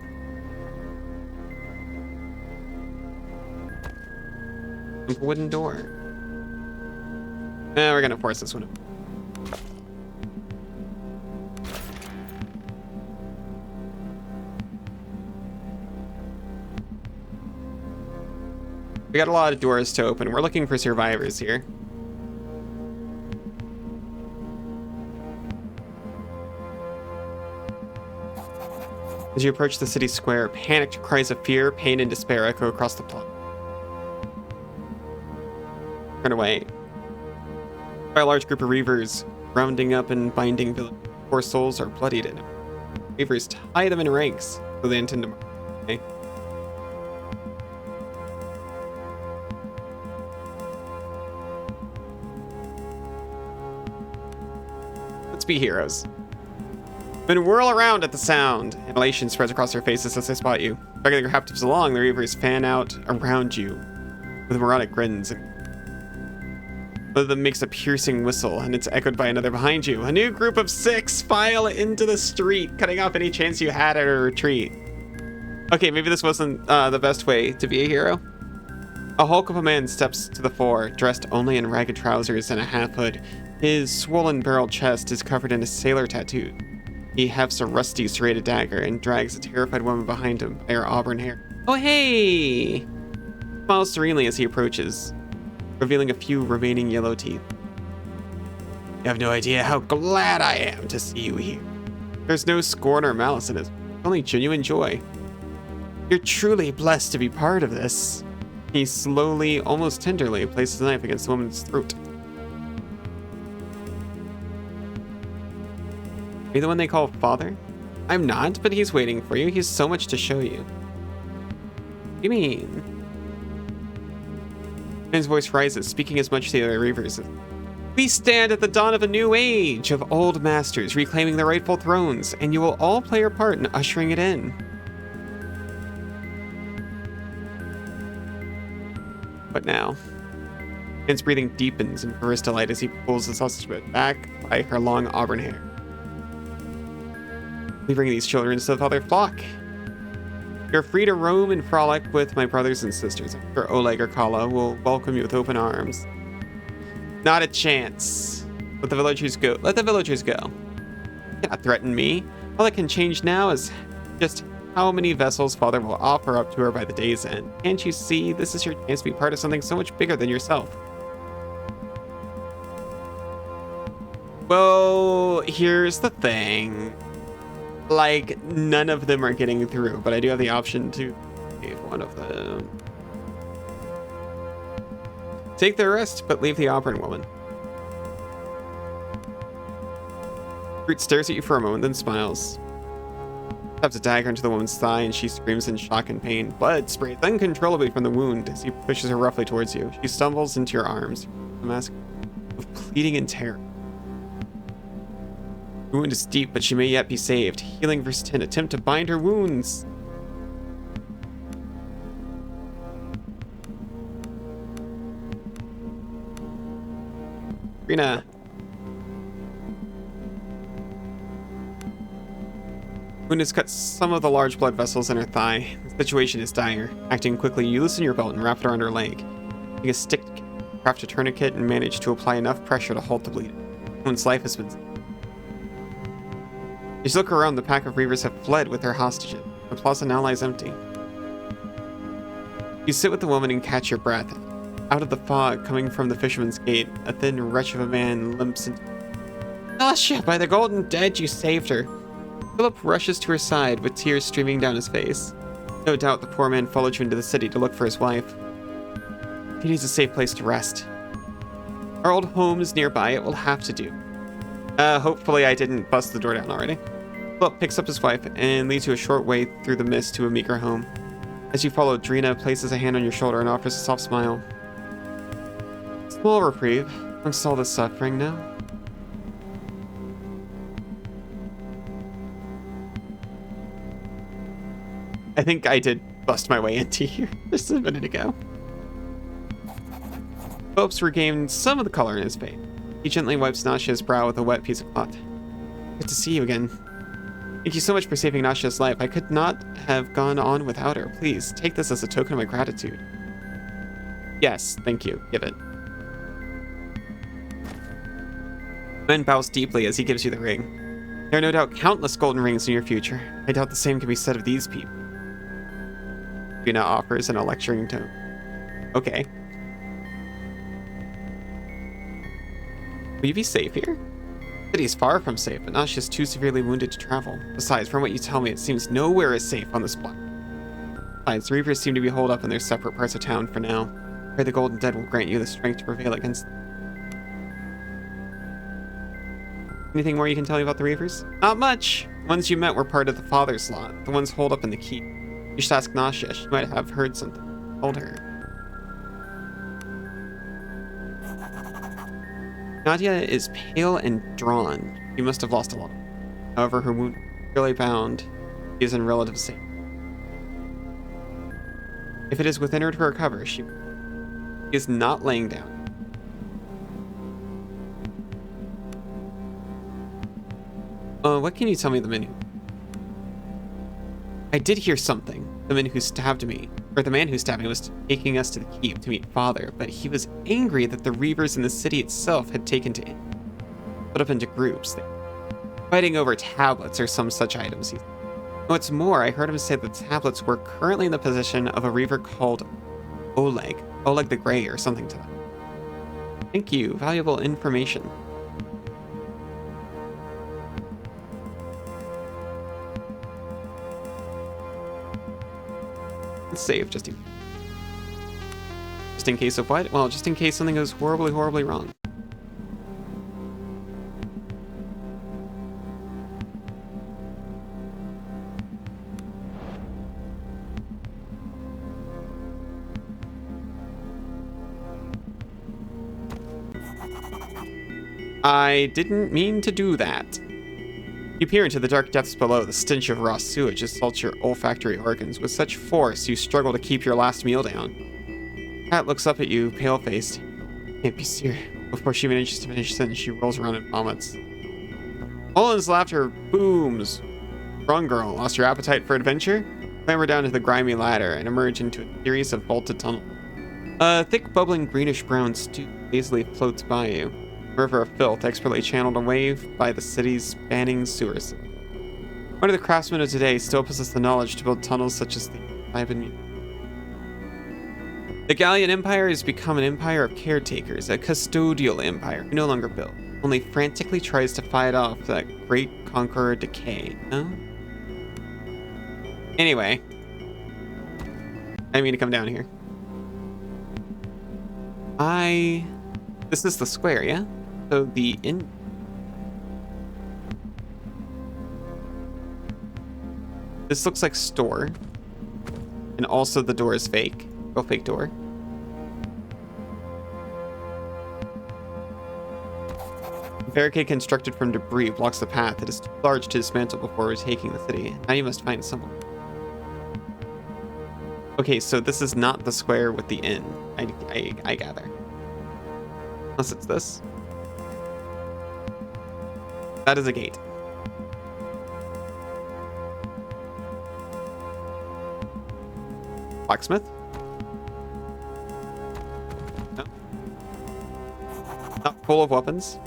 A wooden door. We're gonna force this one. We got a lot of doors to open. We're looking for survivors here. As you approach the city square, panicked cries of fear, pain, and despair echo across the plaza. Turn away. By a large group of reavers, rounding up and binding village. Poor souls are bloodied in it. Reavers tie them in ranks, so they intend to march. Okay. Let's be heroes. Then whirl around at the sound. Elation spreads across their faces as they spot you. Dragging their captives along, the reavers fan out around you with moronic grins. One of them makes a piercing whistle, and it's echoed by another behind you. A new group of 6 file into the street, cutting off any chance you had at a retreat. Okay, maybe this wasn't the best way to be a hero. A hulk of a man steps to the fore, dressed only in ragged trousers and a half hood. His swollen barreled chest is covered in a sailor tattoo. He hefts a rusty serrated dagger and drags a terrified woman behind him by her auburn hair. Oh, hey! Smiles serenely as he approaches, revealing a few remaining yellow teeth. You have no idea how glad I am to see you here. There's no scorn or malice in it, only genuine joy. You're truly blessed to be part of this. He slowly, almost tenderly, places the knife against the woman's throat. Are you the one they call father? I'm not, but he's waiting for you. He's so much to show you. What do you mean? His voice rises, speaking as much to the other reavers. We stand at the dawn of a new age of old masters reclaiming their rightful thrones, and you will all play your part in ushering it in. But now, Anne's breathing deepens in perverse delight as he pulls the sausage bit back by her long auburn hair. We bring these children to the father flock. You're free to roam and frolic with my brothers and sisters. I'm sure Oleg or Kala will welcome you with open arms. Not a chance. Let the villagers go. Let the villagers go. You cannot threaten me. All that can change now is just how many vessels father will offer up to her by the day's end. Can't you see? This is your chance to be part of something so much bigger than yourself. Well, here's the thing. Like, none of them are getting through, but I do have the option to save one of them. Take the rest, but leave the auburn woman. Fruit stares at you for a moment, then smiles. Stabs a dagger into the woman's thigh, and she screams in shock and pain. Blood sprays uncontrollably from the wound as he pushes her roughly towards you. She stumbles into your arms, a mask of pleading and terror. The wound is deep, but she may yet be saved. Healing verse 10. Attempt to bind her wounds. Rena. Wound has cut some of the large blood vessels in her thigh. The situation is dire. Acting quickly, you loosen your belt and wrap it around her leg. Take a stick, craft a tourniquet, and manage to apply enough pressure to halt the bleeding. The woman's life has been... As you look around, the pack of reavers have fled with their hostages. The plaza now lies empty. You sit with the woman and catch your breath. Out of the fog coming from the fisherman's gate, a thin wretch of a man limps into... Alicia, by the golden dead, you saved her. Philip rushes to her side with tears streaming down his face. No doubt the poor man followed you into the city to look for his wife. He needs a safe place to rest. Our old home is nearby. It will have to do. Hopefully I didn't bust the door down already. Philip picks up his wife and leads you a short way through the mist to a meager home. As you follow, Drina places a hand on your shoulder and offers a soft smile. Small reprieve amongst all this suffering now. I think I did bust my way into here just a minute ago. Philip's regained some of the color in his face. He gently wipes Nasha's brow with a wet piece of cloth. Good to see you again. Thank you so much for saving Nasha's life. I could not have gone on without her. Please, take this as a token of my gratitude. Yes, thank you. Give it. Ben bows deeply as he gives you the ring. There are no doubt countless golden rings in your future. I doubt the same can be said of these people. Drina offers in a lecturing tone. Okay. Will you be safe here? The city is far from safe, but Nasha is too severely wounded to travel. Besides, from what you tell me, it seems nowhere is safe on this block. Besides, the Reavers seem to be holed up in their separate parts of town for now. I pray the Golden Dead will grant you the strength to prevail against them. Anything more you can tell me about the Reavers? Not much. The ones you met were part of the Father's lot, the ones holed up in the keep. You should ask Nasha. She might have heard something. Told her. Nadia is pale and drawn. She must have lost a lot. However, her wound is really bound. She is in relative safety. If it is within her to recover, she is not laying down. What can you tell me of the man who... I did hear something. The man who stabbed me, or the man who stabbed me, was taking us to the keep to meet Father, but he was angry that the Reavers in the city itself had taken to put up into groups, fighting over tablets or some such items. What's more, I heard him say that tablets were currently in the possession of a Reaver called Oleg the Grey or something to that. Thank you, valuable information. Let's save just in case of what? Well, just in case something goes horribly, horribly wrong. I didn't mean to do that. You peer into the dark depths below. The stench of raw sewage assaults your olfactory organs. With such force, you struggle to keep your last meal down. Kat looks up at you, pale-faced. Can't be serious. Before she manages to finish the sentence, she rolls around and vomits. Olin's laughter booms. Wrong girl. Lost your appetite for adventure? Clamber down to the grimy ladder and emerge into a series of vaulted tunnels. A thick, bubbling greenish-brown stew lazily floats by you. River of filth expertly channeled away by the city's spanning sewers. One of the craftsmen of today still possess the knowledge to build tunnels such as the Ivan. The Gallian Empire has become an empire of caretakers, a custodial empire who no longer build, only frantically tries to fight off that great conqueror decay, no? Anyway. I didn't mean to come down here. This is the square, yeah? So the This looks like store. And also the door is fake. Go fake door. A barricade constructed from debris blocks the path. It is too large to dismantle before retaking the city. Now you must find someone. Okay, so this is not the square with the inn, I gather. Unless it's this. That is a gate. Blacksmith? No. Not full of weapons.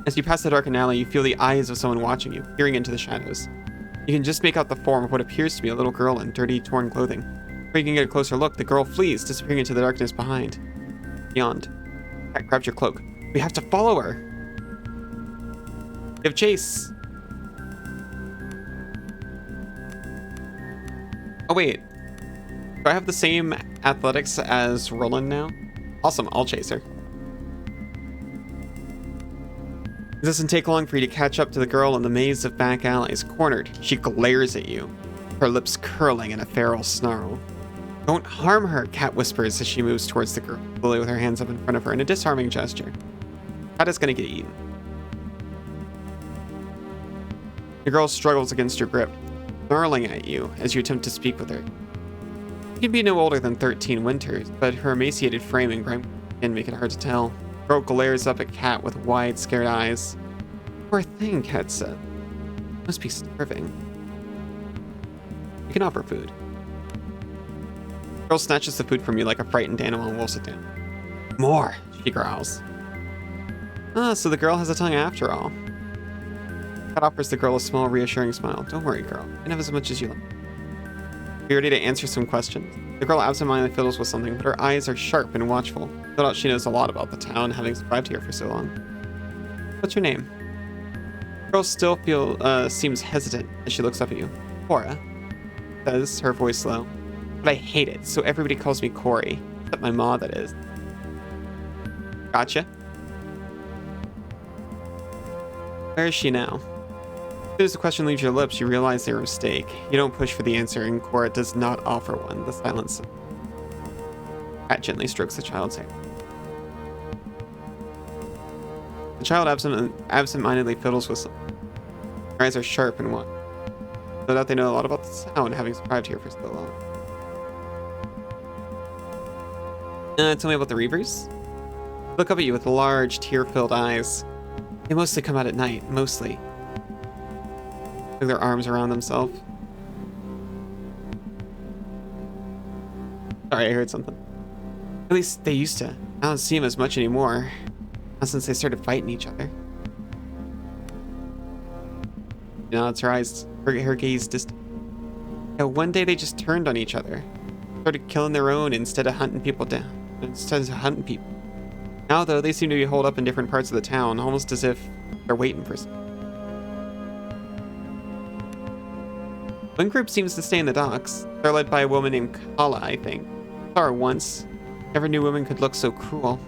As you pass the darkened alley, you feel the eyes of someone watching you, peering into the shadows. You can just make out the form of what appears to be a little girl in dirty, torn clothing. Before you can get a closer look, the girl flees, disappearing into the darkness behind. Beyond. Kat grabs your cloak. We have to follow her. Give chase. wait. Do I have the same athletics as Roland now? Awesome, I'll chase her. It doesn't take long for you to catch up to the girl in the maze of back alleys. Cornered, she glares at you, her lips curling in a feral snarl. Don't harm her, Cat whispers as she moves towards the girl, slowly with her hands up in front of her in a disarming gesture. Cat is gonna get eaten. The girl struggles against your grip, snarling at you as you attempt to speak with her. She can be no older than 13 winters, but her emaciated frame and grimy skin make it hard to tell. The girl glares up at Cat with wide, scared eyes. Poor thing, Cat said. Must be starving. You can offer food. The girl snatches the food from you like a frightened animal and wolfs it down. More, she growls. Ah, so the girl has a tongue after all. Cat offers the girl a small, reassuring smile. Don't worry, girl. You can have as much as you like. Are you ready to answer some questions? The girl absentmindedly fiddles with something, but her eyes are sharp and watchful. No doubt she knows a lot about the town, having survived here for so long. What's your name? The girl still seems hesitant as she looks up at you. Cora, says, her voice low. But I hate it, so everybody calls me Corey. Except my ma, that is. Gotcha. Where is she now? As soon as the question leaves your lips, you realize they're a mistake. You don't push for the answer, and Cora does not offer one. The silence. Cat gently strokes the child's hair. The child absent-mindedly fiddles with something. Her eyes are sharp and wide. No doubt they know a lot about the town, having survived here for so long. Tell me about the Reavers? They look up at you with large, tear-filled eyes. They mostly come out at night, mostly. With their arms around themselves. Sorry, I heard something. At least they used to. I don't see them as much anymore. Not since they started fighting each other. You know, it's her eyes, her gaze distant. Yeah, one day they just turned on each other. Started killing their own instead of hunting people down. Instead of hunting people. Now, though, they seem to be holed up in different parts of the town, almost as if they're waiting for something. One group seems to stay in the docks. They're led by a woman named Kala, I think. Saw her once. Never knew women could look so cruel.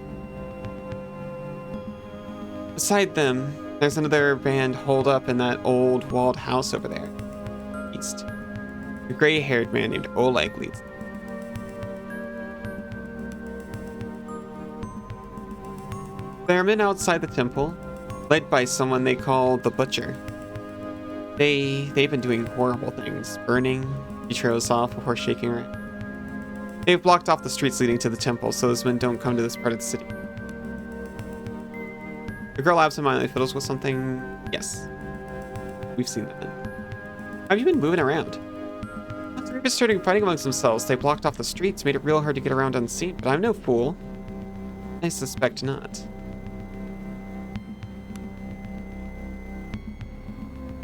Beside them, there's another band holed up in that old walled house over there. East. A gray-haired man named Oleg leads them. There are men outside the temple, led by someone they call the Butcher. They've been doing horrible things, burning. She trails off before shaking her head. They've blocked off the streets leading to the temple, so those men don't come to this part of the city. The girl absentmindedly fiddles with something. Yes, we've seen that. How have you been moving around? Once the Reapers started fighting amongst themselves, they blocked off the streets, made it real hard to get around unseen. But I'm no fool. I suspect not.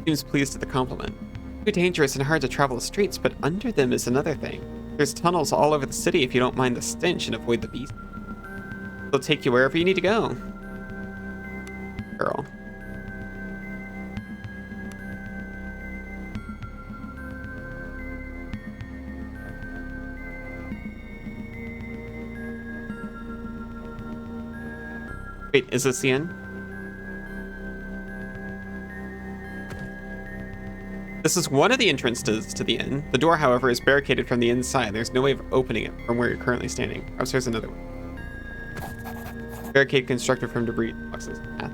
Seems pleased at the compliment. Too dangerous and hard to travel the streets, but under them is another thing. There's tunnels all over the city if you don't mind the stench and avoid the beast. They'll take you wherever you need to go. Girl. Wait, is this the end? This is one of the entrances to the inn. The door, however, is barricaded from the inside. There's no way of opening it from where you're currently standing. Perhaps there's another one. Barricade constructed from debris boxes. Path.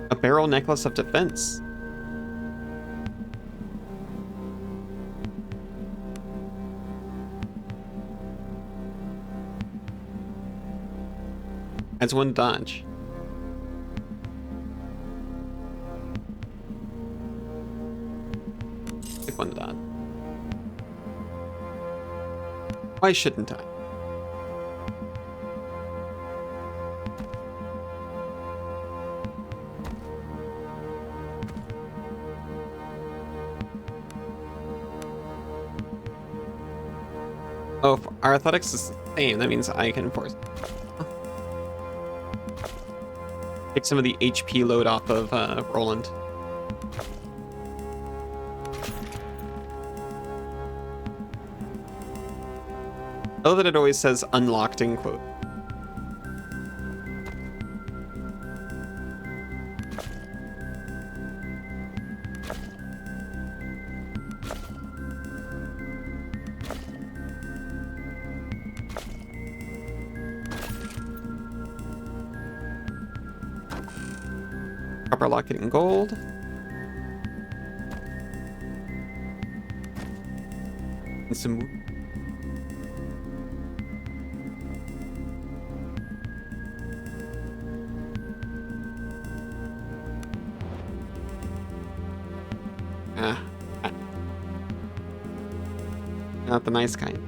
A barrel necklace of defense. Adds one dodge. Pick one dodge. Why shouldn't I? Oh, if our athletics is the same, that means I can force. Take some of the HP load off of Roland. I love that it always says unlocked in quote. Copper locket in gold. And some. Not the nice kind.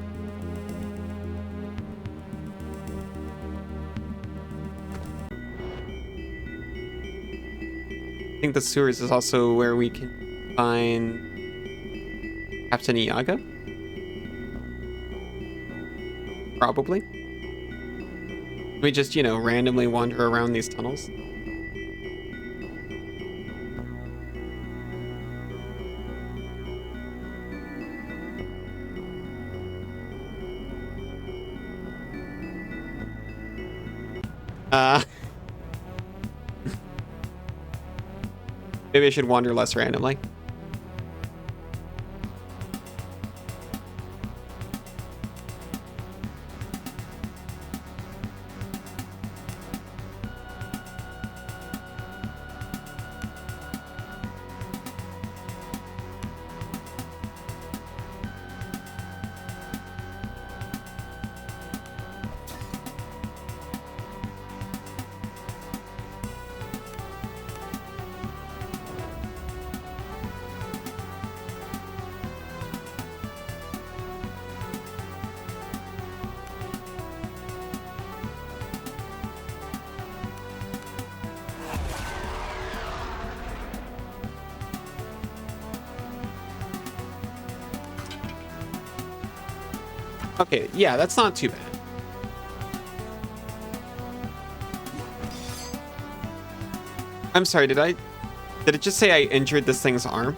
I think the sewers is also where we can find Captain Iago. Probably. We just, you know, randomly wander around these tunnels. Maybe I should wander less randomly. Okay, yeah, that's not too bad. I'm sorry, did it just say I injured this thing's arm?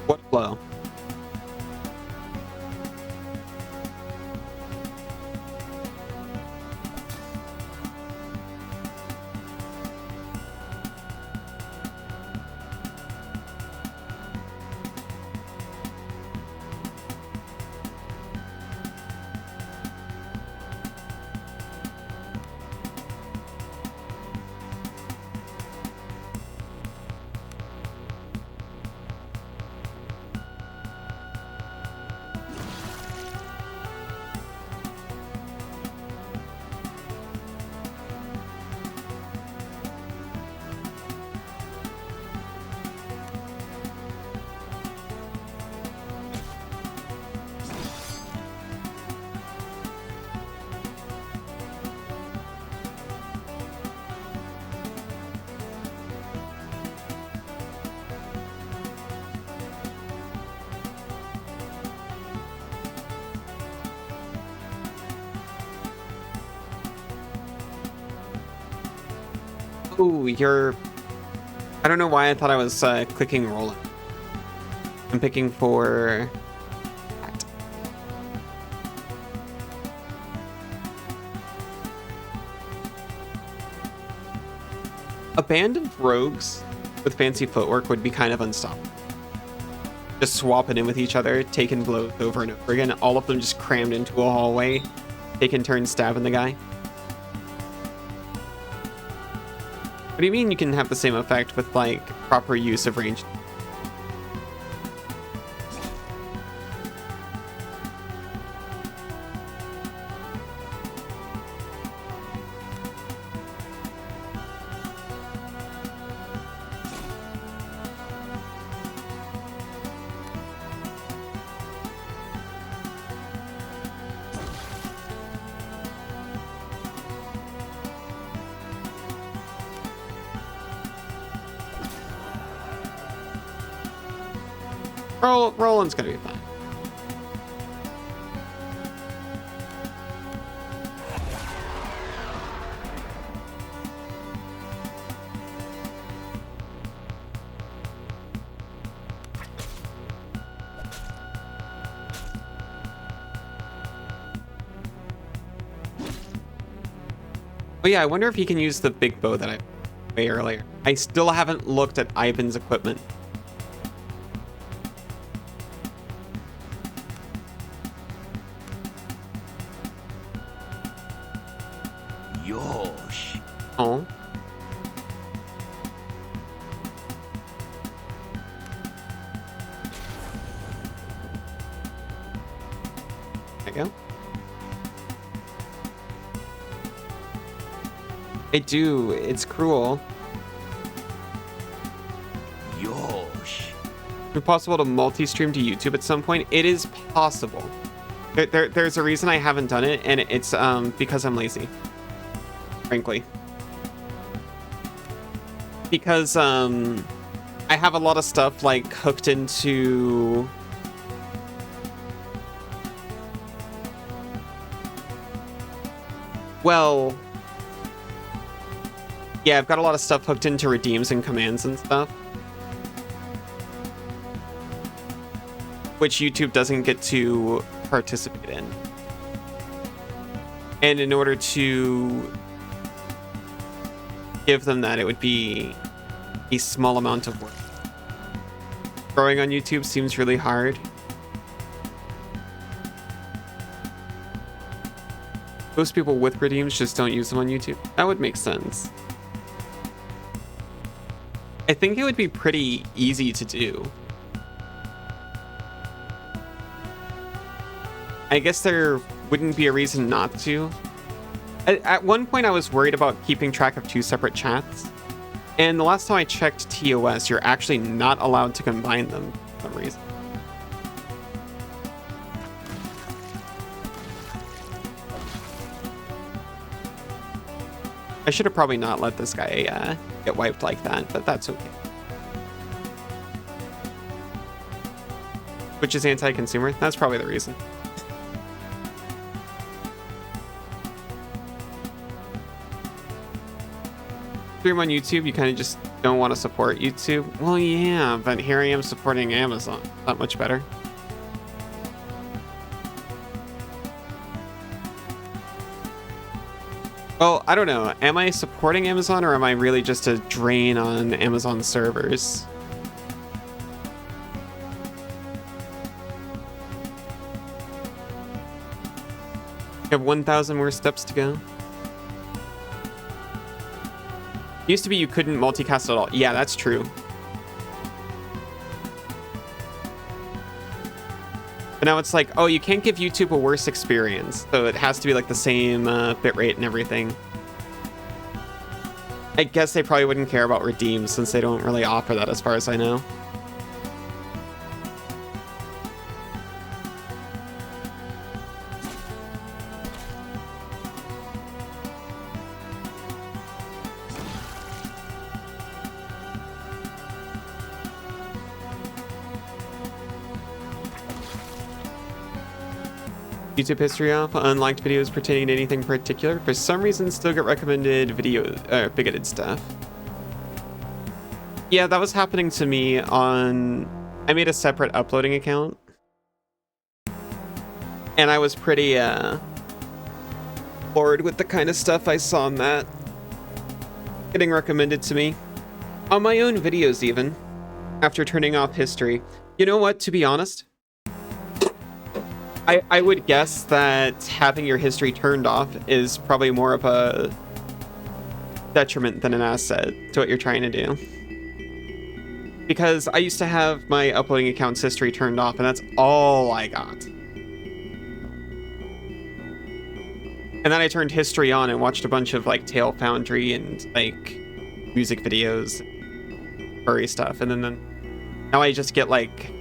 What blow? Ooh, you're... I don't know why I thought I was clicking Roland. I'm picking for... that. A band of rogues with fancy footwork would be kind of unstoppable. Just swapping in with each other, taking blows over and over again, all of them just crammed into a hallway, taking turns stabbing the guy. What do you mean you can have the same effect with, like, proper use of ranged? Roland's gonna be fine. Oh yeah, I wonder if he can use the big bow that I way earlier. I still haven't looked at Ivan's equipment. Yosh. Oh. There you go. I do. It's cruel. Yosh. Is it possible to multi-stream to YouTube at some point? It is possible. There's a reason I haven't done it, and it's because I'm lazy. Frankly. Because I have a lot of stuff like hooked into... Well... Yeah, I've got a lot of stuff hooked into redeems and commands and stuff. Which YouTube doesn't get to participate in. And in order to give them that, it would be a small amount of work. Growing on YouTube seems really hard. Most people with redeems just don't use them on YouTube. That would make sense. I think it would be pretty easy to do. I guess there wouldn't be a reason not to. At one point, I was worried about keeping track of 2 separate chats. And the last time I checked TOS, you're actually not allowed to combine them for some reason. I should have probably not let this guy get wiped like that, but that's okay. Which is anti-consumer? That's probably the reason. Stream on YouTube, you kind of just don't want to support YouTube. Well, yeah, but here I am supporting Amazon. Not much better. Well, I don't know. Am I supporting Amazon, or am I really just a drain on Amazon servers? You have 1,000 more steps to go. Used to be you couldn't multicast at all. Yeah, that's true. But now it's like, oh, you can't give YouTube a worse experience. So it has to be like the same bitrate and everything. I guess they probably wouldn't care about redeems since they don't really offer that as far as I know. YouTube history off. Unliked videos pertaining to anything particular. For some reason, still get recommended bigoted stuff. Yeah, that was happening to me on... I made a separate uploading account. And I was pretty bored with the kind of stuff I saw on that getting recommended to me. On my own videos even. After turning off history. You know what, to be honest? I would guess that having your history turned off is probably more of a detriment than an asset to what you're trying to do. Because I used to have my uploading account's history turned off, and that's all I got. And then I turned history on and watched a bunch of like Tale Foundry and like music videos, furry stuff, and then now I just get like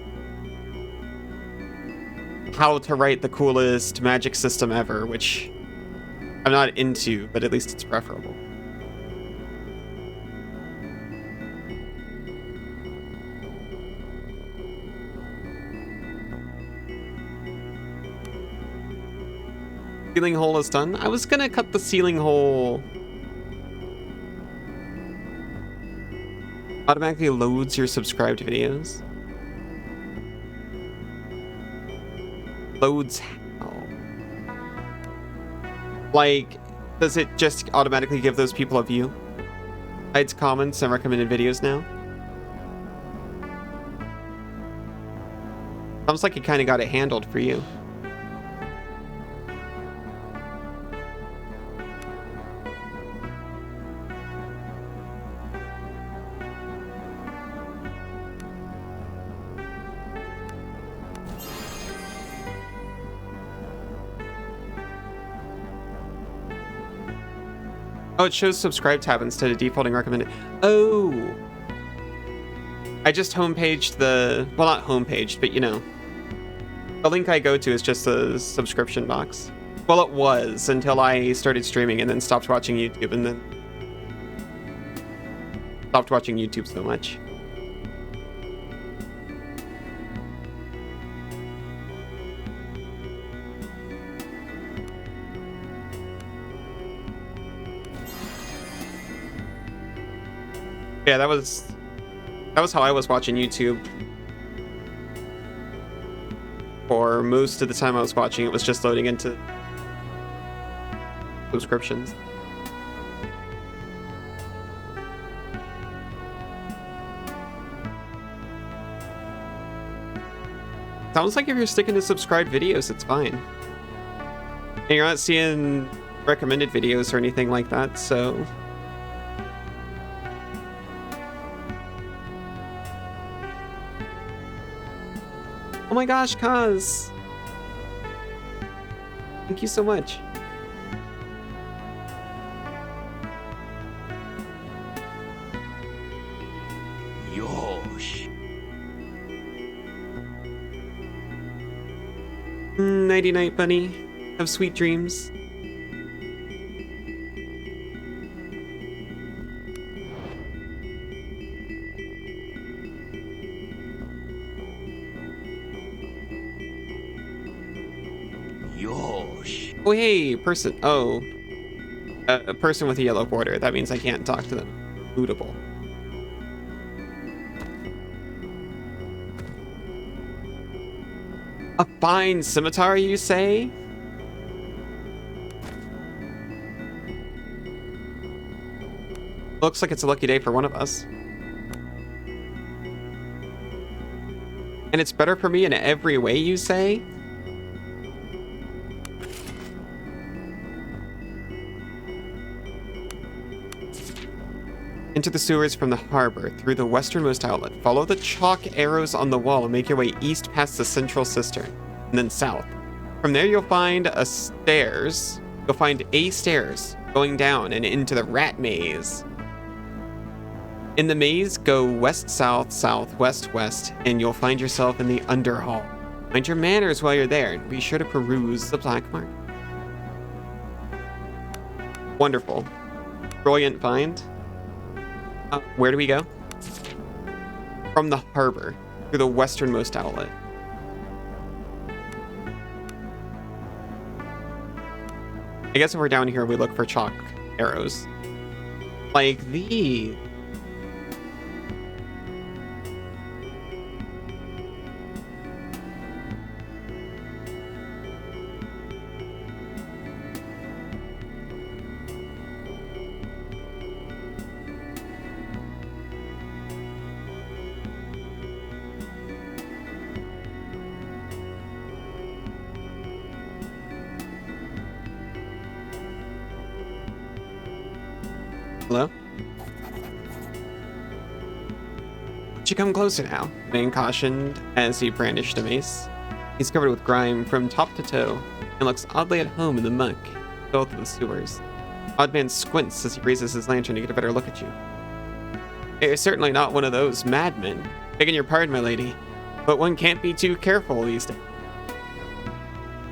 how to write the coolest magic system ever, which I'm not into, but at least it's preferable. Ceiling hole is done. I was gonna cut the ceiling hole. Automatically loads your subscribed videos. Loads how? Like, does it just automatically give those people a view? Hides comments and recommended videos now? Sounds like you kind of got it handled for you. Oh, it shows subscribe tab instead of defaulting recommended. Oh. I just homepaged the, well, not homepaged, but you know. The link I go to is just the subscription box. Well, it was until I started streaming and then stopped watching YouTube and then stopped watching YouTube so much. Yeah, that was how I was watching YouTube. For most of the time I was watching, it was just loading into subscriptions. Sounds like if you're sticking to subscribed videos, it's fine. And you're not seeing recommended videos or anything like that, so... Oh my gosh, Kaz! Thank you so much. Yosh. Nighty night, bunny. Have sweet dreams. Yosh. Oh, hey, person. Oh. A person with a yellow border. That means I can't talk to them. Bootable. A fine scimitar, you say? Looks like it's a lucky day for one of us. And it's better for me in every way, you say? Into the sewers from the harbor, through the westernmost outlet. Follow the chalk arrows on the wall and make your way east past the central cistern, and then south. From there you'll find a stairs going down and into the rat maze. In the maze, go west, south, south, west, west, and you'll find yourself in the underhall. Mind your manners while you're there, and be sure to peruse the black mark. Wonderful. Brilliant find. Where do we go? From the harbor, through the westernmost outlet. I guess if we're down here, we look for chalk arrows. Like these. Hello? Should you come closer now? Vane cautioned as he brandished a mace. He's covered with grime from top to toe and looks oddly at home in the muck, both of the sewers. Oddman squints as he raises his lantern to get a better look at you. You're certainly not one of those madmen. Begging your pardon, my lady, but one can't be too careful these days.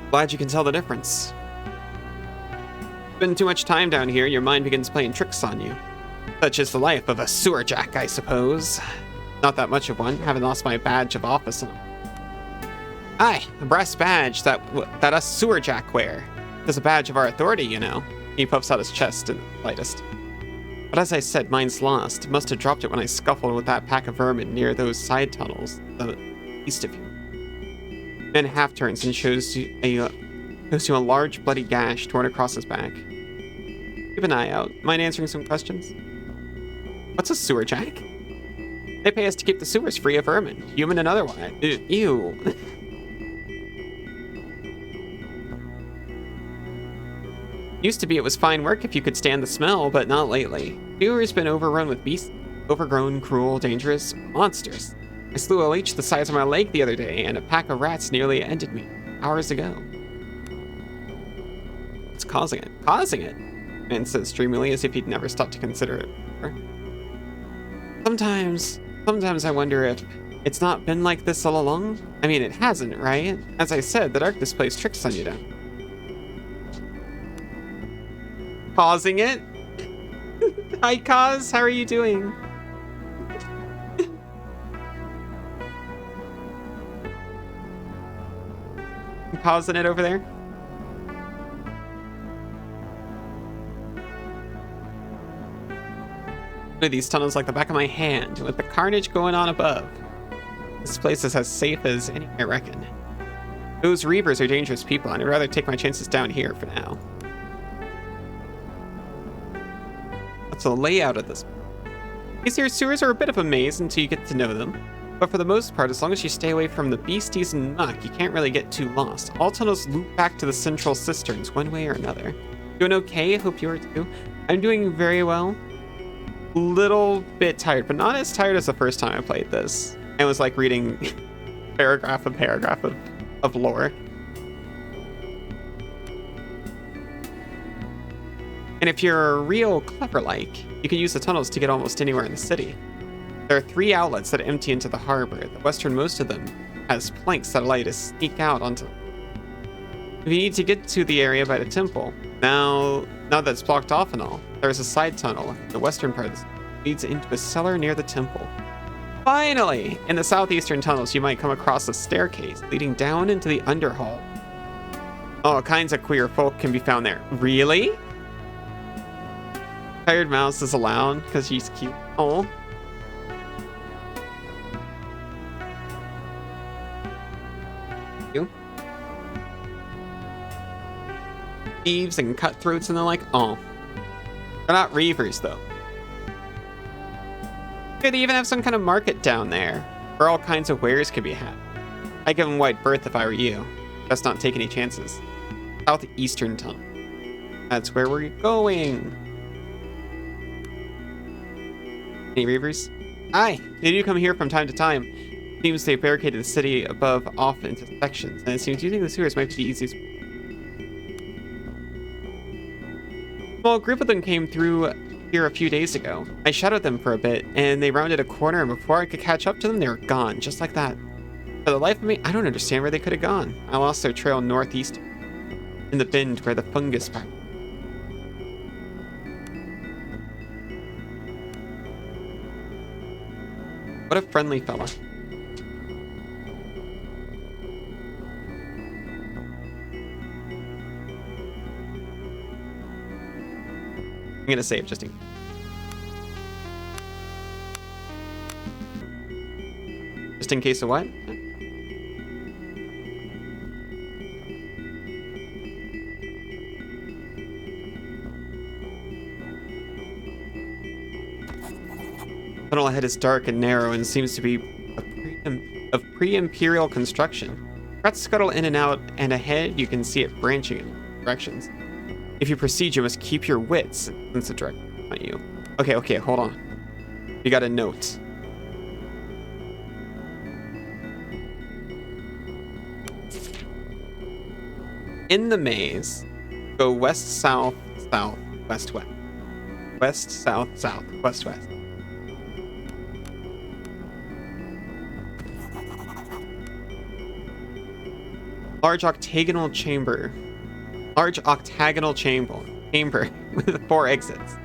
Glad you can tell the difference. Spend too much time down here, your mind begins playing tricks on you. Such is the life of a sewer jack, I suppose. Not that much of one, having lost my badge of office. Aye, a brass badge that us sewer jack wear. As a badge of our authority, you know. He puffs out his chest in the lightest. But as I said, mine's lost. Must have dropped it when I scuffled with that pack of vermin near those side tunnels, east of you. Man half turns and shows you a large bloody gash torn across his back. Keep an eye out. Mind answering some questions? What's a sewer jack? They pay us to keep the sewers free of vermin, human and otherwise. Ew. Used to be it was fine work if you could stand the smell, but not lately. Priory's been overrun with beasts. Overgrown, cruel, dangerous monsters. I slew a leech the size of my leg the other day, and a pack of rats nearly ended me hours ago. What's causing it? Causing it? Man says dreamily as if he'd never stopped to consider it before. Sometimes I wonder if it's not been like this all along. I mean, it hasn't, right? As I said, the darkness plays tricks on you now. Causing it? Hi, Kaz. How are you doing? You causing it over there? One of these tunnels like the back of my hand, with the carnage going on above. This place is as safe as any, I reckon. Those Reavers are dangerous people, and I'd rather take my chances down here for now. What's the layout of this? These here sewers are a bit of a maze until you get to know them. But for the most part, as long as you stay away from the beasties and muck, you can't really get too lost. All tunnels loop back to the central cisterns one way or another. Doing okay? Hope you are too. I'm doing very well. Little bit tired, but not as tired as the first time I played this. It was like reading paragraph of lore. And if you're real clever like, you can use the tunnels to get almost anywhere in the city. There are 3 outlets that empty into the harbor. The westernmost of them has planks that allow you to sneak out onto them. If you need to get to the area by the temple, now that it's blocked off and all, there's a side tunnel. The western part leads into a cellar near the temple. Finally! In the southeastern tunnels, you might come across a staircase leading down into the underhall. All kinds of queer folk can be found there. Really? Tired Mouse is allowed because she's cute. Oh. You. Thieves and cutthroats and the like. Oh. They're not Reavers though. Okay, they even have some kind of market down there where all kinds of wares could be had. I'd give them wide berth if I were you. Best not take any chances. Southeastern tunnel. That's where we're going. Any Reavers? Aye, they do come here from time to time. It seems they barricaded the city above off into sections, and it seems using the sewers might be the easiest. A small group of them came through here a few days ago. I shadowed them for a bit, and they rounded a corner, and before I could catch up to them, they were gone, just like that. For the life of me, I don't understand where they could have gone. I lost their trail northeast, in the bend where the fungus part. What a friendly fella. I'm gonna save just in case of what? The tunnel ahead is dark and narrow and seems to be of pre-imperial construction. Rats scuttle in and out, and ahead you can see it branching in directions. If you proceed, you must keep your wits since the direction on you. Okay, hold on. You got a note. In the maze, go west, south, south, west, west. West, south, south, west, west. Large octagonal chamber with 4 exits.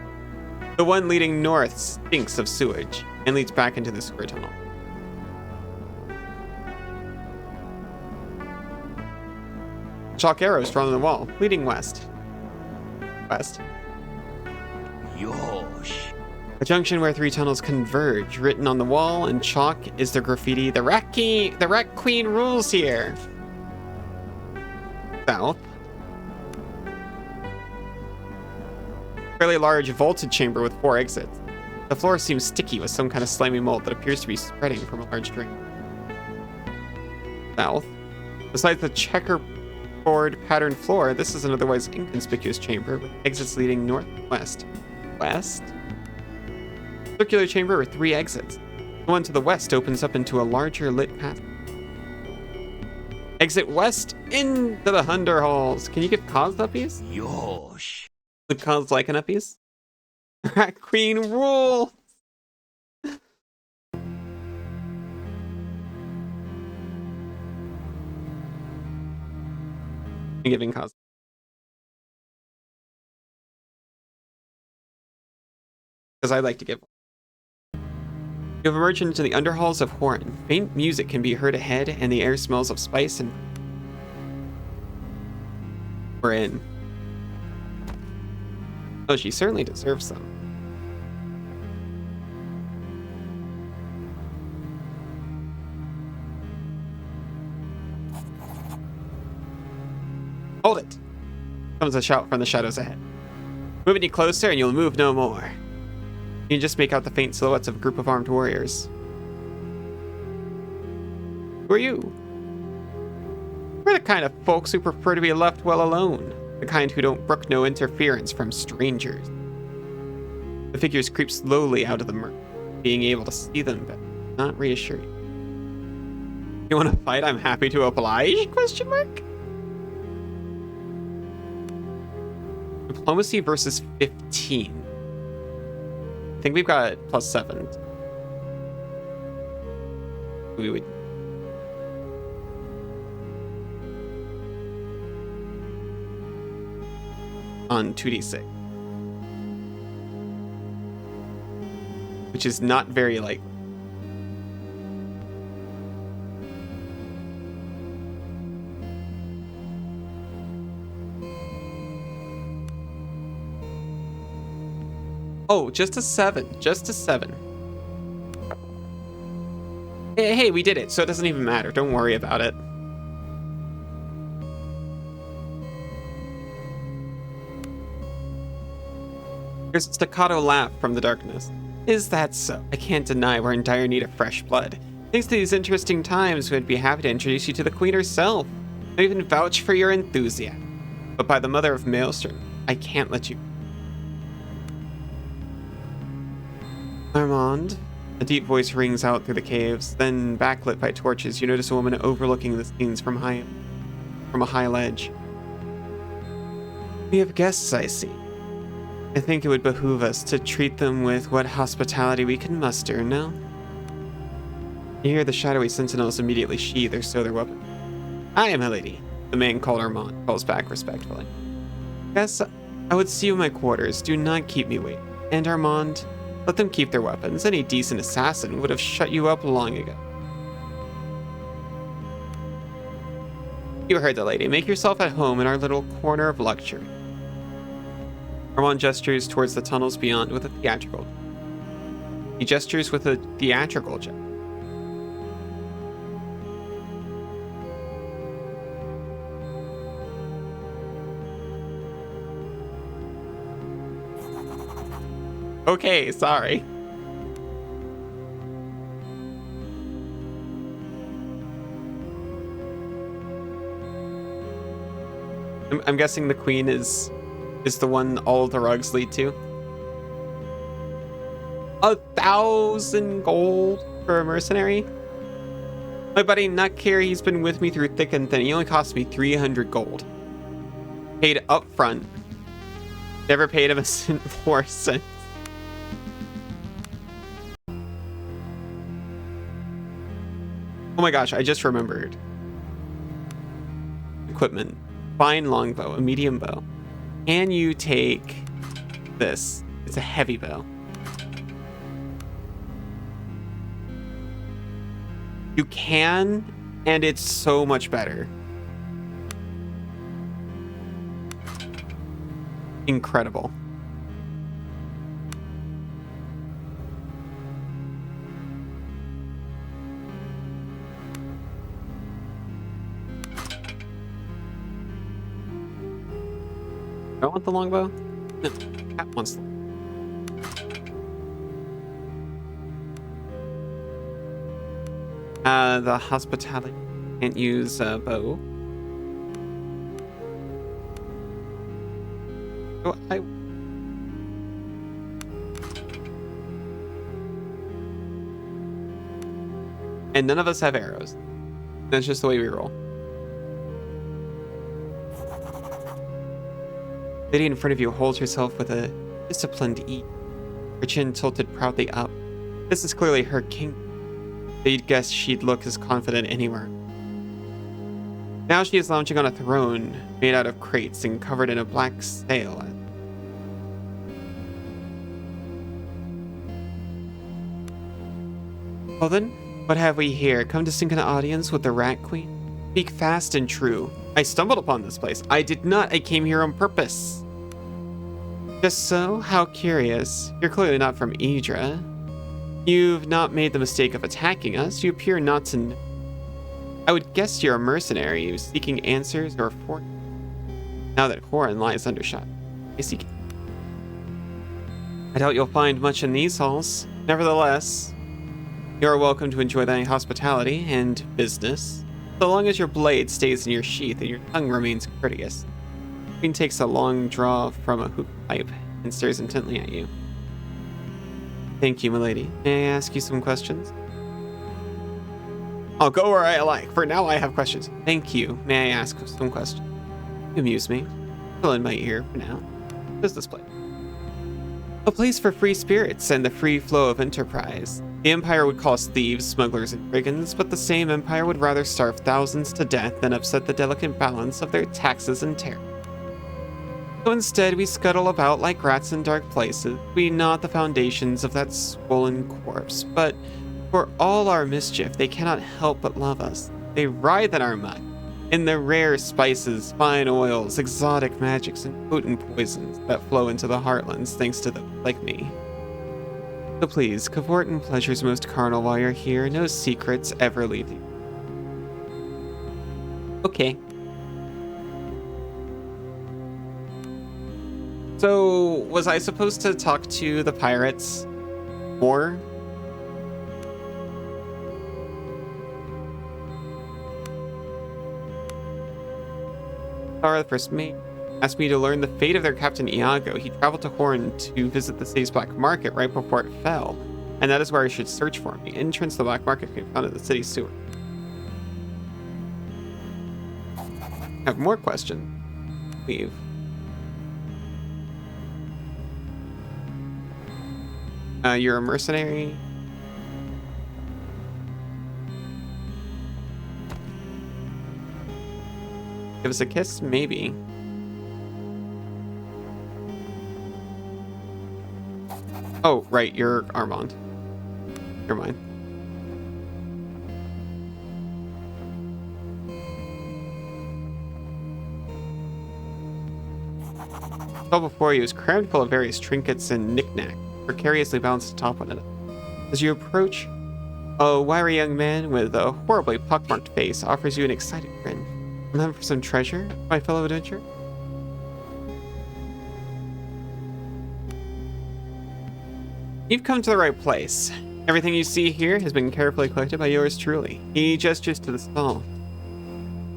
The one leading north stinks of sewage and leads back into the sewer tunnel. Chalk arrows drawn on the wall, leading west. West. Yosh. A junction where 3 tunnels converge. Written on the wall in chalk is the graffiti, the Rat Queen rules here. South. Fairly large vaulted chamber with 4 exits. The floor seems sticky with some kind of slimy mold that appears to be spreading from a large drain. South. Besides the checkerboard patterned floor, this is an otherwise inconspicuous chamber with exits leading northwest. West? Circular chamber with 3 exits. The one to the west opens up into a larger lit path. Exit west into the Hunder Halls. Can you give Cause uppies? Yosh. Would Cause like an uppies? Rat Queen rule! I'm giving Cause. Because I like to give. You have emerged into the underhalls of Horryn. Faint music can be heard ahead, and the air smells of spice and... We're in. Oh, she certainly deserves some. Hold it! Comes a shout from the shadows ahead. Move any closer and you'll move no more. You can just make out the faint silhouettes of a group of armed warriors. Who are you? We're the kind of folks who prefer to be left well alone. The kind who don't brook no interference from strangers. The figures creep slowly out of the murk, being able to see them but not reassure you. You want to fight? I'm happy to oblige? Question mark? Diplomacy versus 15. I think we've got +7. We would. On 2d6. Which is not very likely. Oh, just a 7. Just a 7. Hey, we did it, so it doesn't even matter. Don't worry about it. There's a staccato laugh from the darkness. Is that so? I can't deny we're in dire need of fresh blood. Thanks to these interesting times, we'd be happy to introduce you to the Queen herself. I even vouch for your enthusiasm. But by the mother of Maelstrom, I can't let you. Armand? A deep voice rings out through the caves, then backlit by torches, you notice a woman overlooking the scenes from a high ledge. We have guests, I see. I think it would behoove us to treat them with what hospitality we can muster, no? You hear the shadowy sentinels immediately sheathe or stow their weapon. Aye, my lady, the man called Armand calls back respectfully. Yes, I would see you in my quarters. Do not keep me waiting. And Armand, let them keep their weapons. Any decent assassin would have shut you up long ago. You heard the lady. Make yourself at home in our little corner of luxury. Armand gestures towards the tunnels beyond with a theatrical. He gestures with a theatrical gesture. Okay, sorry. I'm guessing the queen is the one all the rugs lead to. 1,000 gold for a mercenary? My buddy Nuck, he's been with me through thick and thin. He only cost me 300 gold. Paid up front. Never paid him a cent for since. Oh my gosh, I just remembered. Equipment. Fine longbow, a medium bow. Can you take this? It's a heavy bow. You can, and it's so much better. incredible. Do I want the longbow? No, Cat wants the the hospitality. Can't use a bow. Oh, and none of us have arrows. That's just the way we roll. The lady in front of you holds herself with a disciplined ease, her chin tilted proudly up. This is clearly her king. You'd guess she'd look as confident anywhere. Now she is lounging on a throne made out of crates and covered in a black sail. Well then, what have we here? Come to seek an audience with the Rat Queen? Speak fast and true. I stumbled upon this place. I did not. I came here on purpose. Just so? How curious. You're clearly not from Idra. You've not made the mistake of attacking us. You appear not to know. I would guess you're a mercenary seeking answers or fortune. Now that Horryn lies under shot, I seek. I doubt you'll find much in these halls. Nevertheless, you are welcome to enjoy thy hospitality and business, so long as your blade stays in your sheath and your tongue remains courteous. The queen takes a long draw from a hook pipe and stares intently at you. Thank you, milady. May I ask you some questions? I'll go where I like. For now, I have questions. Thank you. May I ask some questions? You amuse me. Fill in my ear for now. What is this place? A place for free spirits and the free flow of enterprise. The Empire would call us thieves, smugglers, and brigands, but the same Empire would rather starve thousands to death than upset the delicate balance of their taxes and tariffs. So instead, we scuttle about like rats in dark places. We gnaw at the foundations of that swollen corpse, but for all our mischief, they cannot help but love us. They writhe in our muck, in the rare spices, fine oils, exotic magics, and potent poisons that flow into the heartlands thanks to those like me. So please, cavort in pleasures most carnal while you're here. No secrets ever leave you. Okay. So, was I supposed to talk to the pirates more? Our first mate asked me to learn the fate of their captain Iago. He traveled to Horryn to visit the city's black market right before it fell, and that is where I should search for him. The entrance to the black market can be found in the city's sewer. I have more questions. Leave. You're a mercenary. Give us a kiss? Maybe. Oh, right, you're Armand. You're mine. The stall before you is crammed full of various trinkets and knickknacks, precariously balanced atop one another. As you approach, a wiry young man with a horribly pockmarked face offers you an excited grin. Remember for some treasure, my fellow adventurer? You've come to the right place. Everything you see here has been carefully collected by yours truly. He gestures to the stall.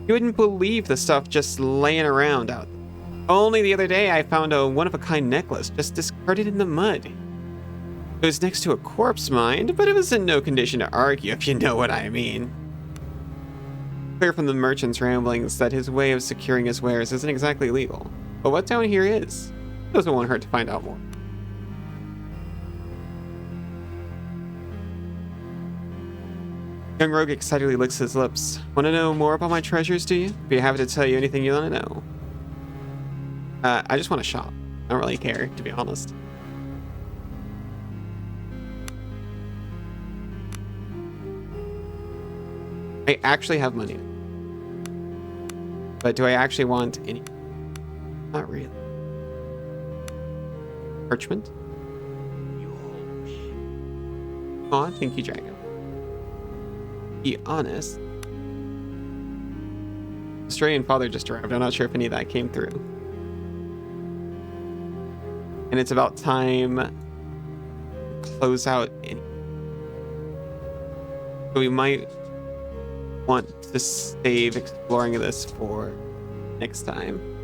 You wouldn't believe the stuff just laying around out there. Only the other day I found a one-of-a-kind necklace just discarded in the mud. It was next to a corpse, mind, but it was in no condition to argue, if you know what I mean. Clear from the merchant's ramblings that his way of securing his wares isn't exactly legal. But what down here is? It doesn't want hurt to find out more. Young rogue excitedly licks his lips. Want to know more about my treasures, do you? Be happy to tell you anything you want to know. I just want to shop. I don't really care, to be honest. I actually have money. But do I actually want any? Not really. Parchment. Yosh. Aw, thank you, Dragon. Be honest. Australian father just arrived. I'm not sure if any of that came through. And it's about time to close out any. So we might want to save exploring this for next time.